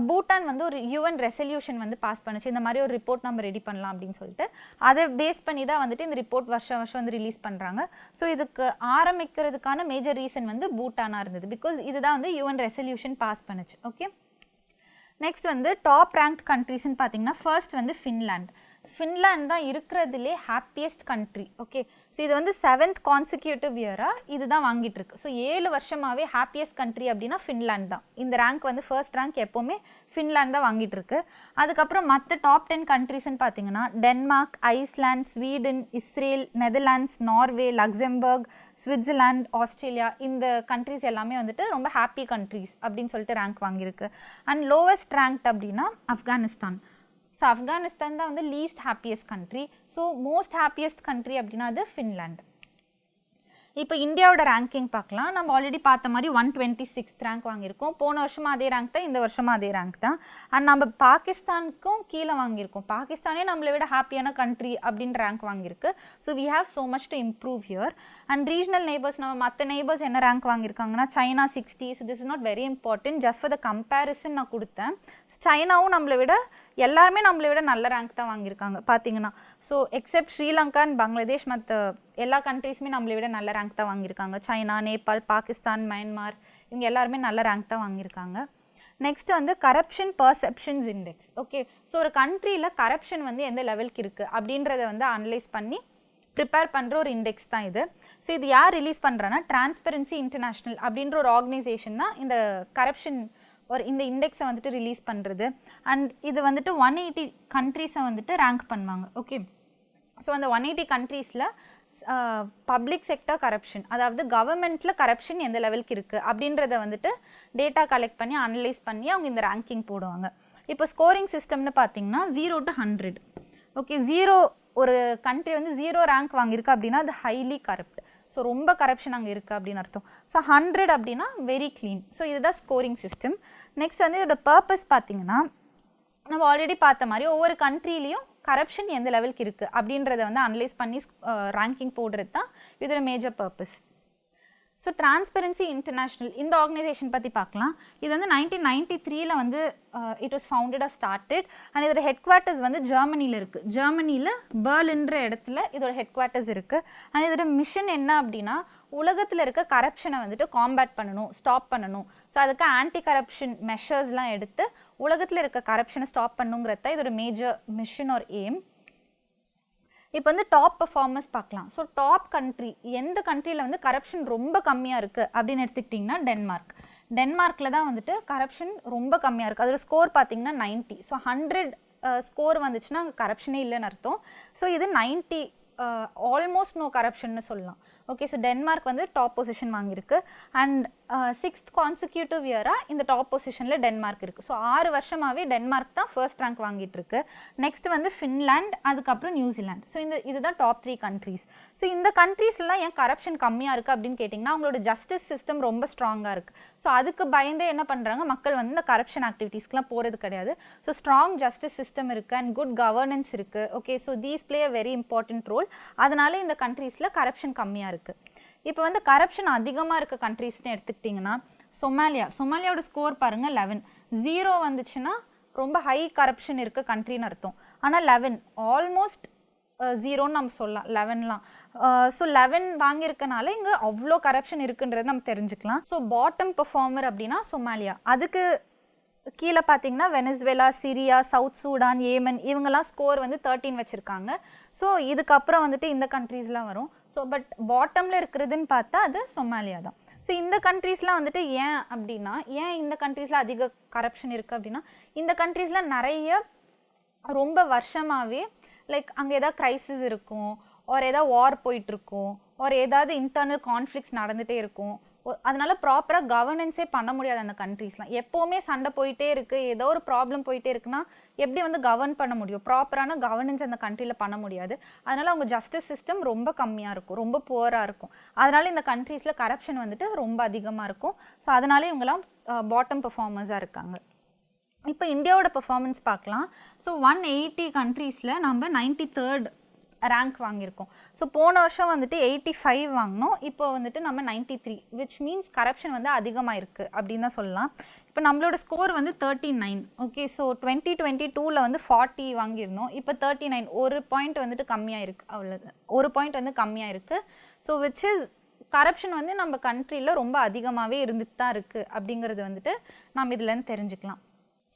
பூட்டான் வந்து ஒரு UN ரெசல்யூஷன் வந்து பாஸ் பண்ணுச்சு, இந்த மாதிரி ஒரு ரிப்போர்ட் நம்ம ரெடி பண்ணலாம் அப்படின்னு சொல்லிட்டு. அதை பேஸ் பண்ணி தான் வந்துட்டு இந்த ரிப்போர்ட் வருஷம் வந்து ரிலீஸ் பண்ணுறாங்க. ஸோ இதுக்கு ஆரம்பிக்கிறதுக்கான மேஜர் ரீசன் வந்து பூட்டானாக இருந்தது. பிகாஸ் இதுதான் வந்து UN ரெசல்யூஷன் பாஸ் பண்ணுச்சு. ஓகே, நெக்ஸ்ட் வந்து டாப் ரேங்க்ட் கண்ட்ரிஸ்ன்னு பார்த்தீங்கன்னா ஃபர்ஸ்ட் வந்து ஃபின்லாண்ட். ஃபின்லாண்ட் தான் இருக்கிறதுலே ஹாப்பியஸ்ட் கண்ட்ரி. ஓகே, ஸோ இது வந்து 7th கான்சிக்யூட்டிவ் இயராக இது தான் வாங்கிட்டு இருக்கு. ஸோ 7 வருஷமாகவே ஹாப்பியஸ்ட் கண்ட்ரி அப்படின்னா ஃபின்லாண்ட் தான். இந்த ரேங்க் வந்து ஃபர்ஸ்ட் ரேங்க் எப்போவுமே ஃபின்லாண்ட் தான் வாங்கிட்டு இருக்கு. அதுக்கப்புறம் மற்ற டாப் 10 கண்ட்ரிஸ்ன்னு பார்த்தீங்கன்னா Denmark, island, Sweden, Israel, Netherlands, Norway, Luxembourg, Switzerland, Australia, இந்த கண்ட்ரிஸ் எல்லாமே வந்துட்டு ரொம்ப ஹாப்பி கண்ட்ரிஸ் அப்படின்னு சொல்லிட்டு ரேங்க் வாங்கியிருக்கு. அண்ட் லோவஸ்ட் ரேங்க் அப்படின்னா ஆப்கானிஸ்தான். ஸோ ஆப்கானிஸ்தான் தான் வந்து least happiest country. So most happiest country அப்படின்னா அது ஃபின்லாண்ட். இப்போ இந்தியாவோட ரேங்கிங் பார்க்கலாம். நம்ம ஆல்ரெடி பார்த்த மாதிரி 126th ரேங்க் வாங்கியிருக்கோம். போன வருஷமாக அதே ரேங்க் தான், இந்த வருஷமாக அதே ரேங்க் தான். அண்ட் நம்ம பாகிஸ்தானுக்கும் கீழே வாங்கியிருக்கோம். பாகிஸ்தானே நம்மளை விட ஹாப்பியான கண்ட்ரி அப்படின்ற ரேங்க் வாங்கியிருக்கு. So we have so much to improve here. And regional neighbours, நம்ம மற்ற நெய்பர்ஸ் என்ன ரேங்க் வாங்கியிருக்காங்கன்னா China 60. So this is not very important, just for the comparison நான் கொடுத்தேன். சைனாவும் நம்மளை விட, எல்லாருமே நம்மளை விட நல்ல ரேங்க் தான் வாங்கியிருக்காங்க பார்த்தீங்கன்னா. So accept Sri Lanka and Bangladesh, மற்ற எல்லா கண்ட்ரீஸுமே நம்மளை விட நல்ல ரேங்க் தான் வாங்கியிருக்காங்க. சைனா, நேபாள், பாகிஸ்தான், மயன்மார், இவங்க எல்லாருமே நல்ல ரேங்க் தான் வாங்கியிருக்காங்க. நெக்ஸ்ட் வந்து corruption perceptions index. Okay, so ஒரு கண்ட்ரியில் கரப்ஷன் வந்து எந்த லெவலுக்கு இருக்குது அப்படின்றத வந்து அனலைஸ் பண்ணி ப்ரிப்பேர் பண்ணுற ஒரு இண்டெக்ஸ் தான் இது. ஸோ இது யார் ரிலீஸ் பண்ணுறேன்னா டிரான்ஸ்பரன்சி இன்டர்நேஷ்னல் அப்படின்ற ஒரு ஆர்கனைசேஷன் தான் இந்த கரப்ஷன் ஒரு இந்த இண்டெக்ஸை வந்துட்டு ரிலீஸ் பண்ணுறது. அண்ட் இது வந்துட்டு 180 கண்ட்ரீஸை வந்துட்டு ரேங்க் பண்ணுவாங்க. ஓகே, ஸோ அந்த 180 கண்ட்ரீஸில் பப்ளிக் செக்டர் கரப்ஷன், அதாவது கவர்மெண்ட்டில் கரப்ஷன் எந்த லெவலுக்கு இருக்குது அப்படின்றத வந்துட்டு டேட்டா கலெக்ட் பண்ணி அனலைஸ் பண்ணி அவங்க இந்த ரேங்கிங் போடுவாங்க. இப்போ ஸ்கோரிங் சிஸ்டம்னு பார்த்தீங்கன்னா 0 to 100. ஓகே, 0 ஒரு கண்ட்ரி வந்து 0 ரேங்க் வாங்கியிருக்கு அப்படின்னா அது ஹைலி கரப்ட். ஸோ ரொம்ப கரப்ஷன் அங்கே இருக்குது அப்படின்னு அர்த்தம். ஸோ 100 அப்படின்னா வெரி க்ளீன். ஸோ இதுதான் ஸ்கோரிங் சிஸ்டம். நெக்ஸ்ட் வந்து இதோட பர்பஸ் பார்த்தீங்கன்னா, நம்ம ஆல்ரெடி பார்த்த மாதிரி ஒவ்வொரு கண்ட்ரிலையும் கரப்ஷன் எந்த லெவலுக்கு இருக்குது அப்படின்றத வந்து அனலைஸ் பண்ணி ரேங்கிங் போடுறது தான் இதோட major purpose. So transparency international இந்த ஆர்கனைசேஷன் பற்றி பார்க்கலாம். இது வந்து 1993 வந்து இட் வாஸ் ஃபவுண்டடாக ஸ்டார்டட். அண்ட் இதோட ஹெட் குவார்ட்டர்ஸ் வந்து ஜெர்மனியில் இருக்குது. ஜெர்மனியில் பெர்லின்ற இடத்துல இதோட ஹெட் குவார்ட்டர்ஸ் இருக்குது. அண்ட் இதோட மிஷன் என்ன அப்படின்னா, உலகத்தில் இருக்க கரப்ஷனை வந்துட்டு காம்பேட் பண்ணணும், ஸ்டாப் பண்ணணும். ஸோ அதுக்கு ஆன்டி கரப்ஷன் மெஷர்ஸ்லாம் எடுத்து உலகத்தில் இருக்க கரப்ஷனை ஸ்டாப் பண்ணுங்கிறது தான் இதோட மேஜர் மிஷன் ஆர் எய்ம். இப்போ வந்து டாப் பர்ஃபார்மர்ஸ் பார்க்கலாம். ஸோ டாப் கண்ட்ரி, எந்த கண்ட்ரியில் வந்து கரப்ஷன் ரொம்ப கம்மியாக இருக்குது அப்படின்னு எடுத்துக்கிட்டிங்கன்னா டென்மார்க். டென்மார்க்கில் தான் வந்துட்டு கரப்ஷன் ரொம்ப கம்மியாக இருக்குது. அதோட ஸ்கோர் பார்த்தீங்கன்னா 90. ஸோ 100 ஸ்கோர் வந்துச்சுன்னா அங்கே கரப்ஷனே இல்லைன்னு அர்த்தம். ஸோ இது 90 ஆல்மோஸ்ட் நோ கரப்ஷன்னு சொல்லலாம். ஓகே, ஸோ டென்மார்க் வந்து டாப் பொசிஷன் வாங்கியிருக்கு. அண்ட் 6th கான்சிக்யூட்டிவ் இயராக இந்த டாப் பொசிஷனில் டென்மார்க் இருக்குது. ஸோ 6 வருஷமாகவே டென்மார்க் தான் ஃபர்ஸ்ட் ரேங்க் வாங்கிட்டு இருக்கு. நெக்ஸ்ட் வந்து ஃபின்லாண்ட், அதுக்கப்புறம் நியூசிலாண்ட். ஸோ இதுதான் டாப் 3 கண்ட்ரீஸ். ஸோ இந்த கண்ட்ரீஸ்லாம் ஏன் கரப்ஷன் கம்மியாக இருக்குது அப்படின்னு கேட்டிங்கன்னா, அவங்களோட ஜஸ்டிஸ் சிஸ்டம் ரொம்ப ஸ்ட்ராங்காக இருக்குது. ஸோ அதுக்கு பயந்தே என்ன பண்ணுறாங்க, மக்கள் வந்து இந்த கரப்ஷன் ஆக்டிவிட்டீஸ்க்குலாம் போகிறது கிடையாது. ஸோ ஸ்ட்ராங் ஜஸ்டிஸ் சிஸ்டம் இருக்குது அண்ட் குட் கவர்னன்ஸ் இருக்குது. Okay, so these play a very important role. அதனால இந்த கண்ட்ரீஸில் கரப்ஷன் கம்மியாக இருக்குது. இப்போ வந்து கரப்ஷன் அதிகமாக இருக்க கண்ட்ரீஸ்ன்னு எடுத்துக்கிட்டிங்கன்னா சொமாலியாவோட ஸ்கோர் பாருங்கள் 11. 0 வந்துச்சுன்னா ரொம்ப ஹை கரப்ஷன் இருக்க கண்ட்ரின்னு அர்த்தம். ஆனால் 11 ஆல்மோஸ்ட் ஜீரோன்னு நம்ம சொல்லலாம் 11லாம். ஸோ 11 வாங்கியிருக்கனால இங்கே அவ்வளோ கரப்ஷன் இருக்குன்றது நம்ம தெரிஞ்சுக்கலாம். ஸோ பாட்டம் பெர்ஃபார்மர் அப்படின்னா சொமாலியா. அதுக்கு கீழே பார்த்தீங்கன்னா Venezuela, Syria, south Sudan, Yemen இவங்கெல்லாம் ஸ்கோர் வந்து 13 வச்சுருக்காங்க. ஸோ இதுக்கப்புறம் வந்துட்டு இந்த கண்ட்ரீஸ்லாம் வரும். ஸோ பட் பாட்டமில் இருக்கிறதுன்னு பார்த்தா அது சொமாலியா தான். ஸோ இந்த கண்ட்ரீஸ்லாம் வந்துட்டு ஏன் இந்த கண்ட்ரீஸில் அதிக கரப்ஷன் இருக்குது அப்படின்னா, இந்த கண்ட்ரீஸில் நிறைய ரொம்ப வருஷமாகவே லைக் அங்கே ஏதாவது க்ரைசிஸ் இருக்கும், ஒரு ஏதாவது வார் போயிட்டுருக்கும், ஒரு ஏதாவது இன்டர்னல் கான்ஃப்ளிக்ஸ் நடந்துகிட்டே இருக்கும். அதனால ப்ராப்பராக கவர்னன்ஸே பண்ண முடியாது அந்த கண்ட்ரீஸ்லாம். எப்போவுமே சண்டை போயிட்டே இருக்குது, ஏதோ ஒரு ப்ராப்ளம் போயிட்டே இருக்குன்னா எப்படி வந்து கவர்ன் பண்ண முடியும்? ப்ராப்பரான கவர்னன்ஸ் அந்த கண்ட்ரியில் பண்ண முடியாது. அதனால் அவங்க ஜஸ்டிஸ் சிஸ்டம் ரொம்ப கம்மியாக இருக்கும், ரொம்ப புவராக இருக்கும். அதனால் இந்த கண்ட்ரீஸில் கரப்ஷன் வந்துட்டு ரொம்ப அதிகமாக இருக்கும். ஸோ அதனால இவங்கெல்லாம் பாட்டம் பெர்ஃபார்மர்ஸாக இருக்காங்க. இப்போ இந்தியாவோட பெர்ஃபார்மன்ஸ் பார்க்கலாம். ஸோ 180 கண்ட்ரீஸில் நம்ம 93rd ரேங்க் வாங்கியிருக்கோம். ஸோ போன வருஷம் வந்துட்டு 85 வாங்கினோம், இப்போ வந்துட்டு நம்ம 93, விச் மீன்ஸ் கரப்ஷன் வந்து அதிகமாக இருக்குது அப்படின்னு தான் சொல்லலாம். இப்போ நம்மளோட ஸ்கோர் வந்து 39. ஓகே, ஸோ 2022 வந்து 40 வாங்கியிருந்தோம், இப்போ 39, ஒரு பாயிண்ட் வந்துட்டு கம்மியாக இருக்குது. அவ்வளோதான், ஒரு பாயிண்ட் வந்து கம்மியாக இருக்குது. ஸோ விச் இஸ் கரப்ஷன் வந்து நம்ம கண்ட்ரியில் ரொம்ப அதிகமாகவே இருந்துட்டு தான் இருக்குது அப்படிங்கிறது வந்துட்டு நம்ம இதுலேருந்து தெரிஞ்சுக்கலாம்.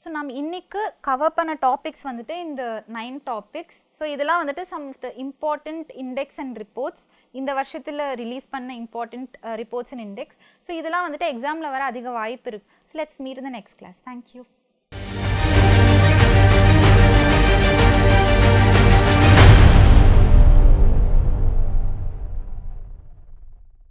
ஸோ நம்ம இன்றைக்கு கவர் பண்ண டாபிக்ஸ் வந்துட்டு இந்த 9 டாபிக்ஸ். ஸோ இதெல்லாம் வந்துட்டு some of the important index and reports, இந்த வருஷத்தில் ரிலீஸ் பண்ண important reports and index. So இதெல்லாம் வந்துட்டு எக்ஸாமில் வர அதிக வாய்ப்பு இருக்குது. So let's meet in the next class. Thank you.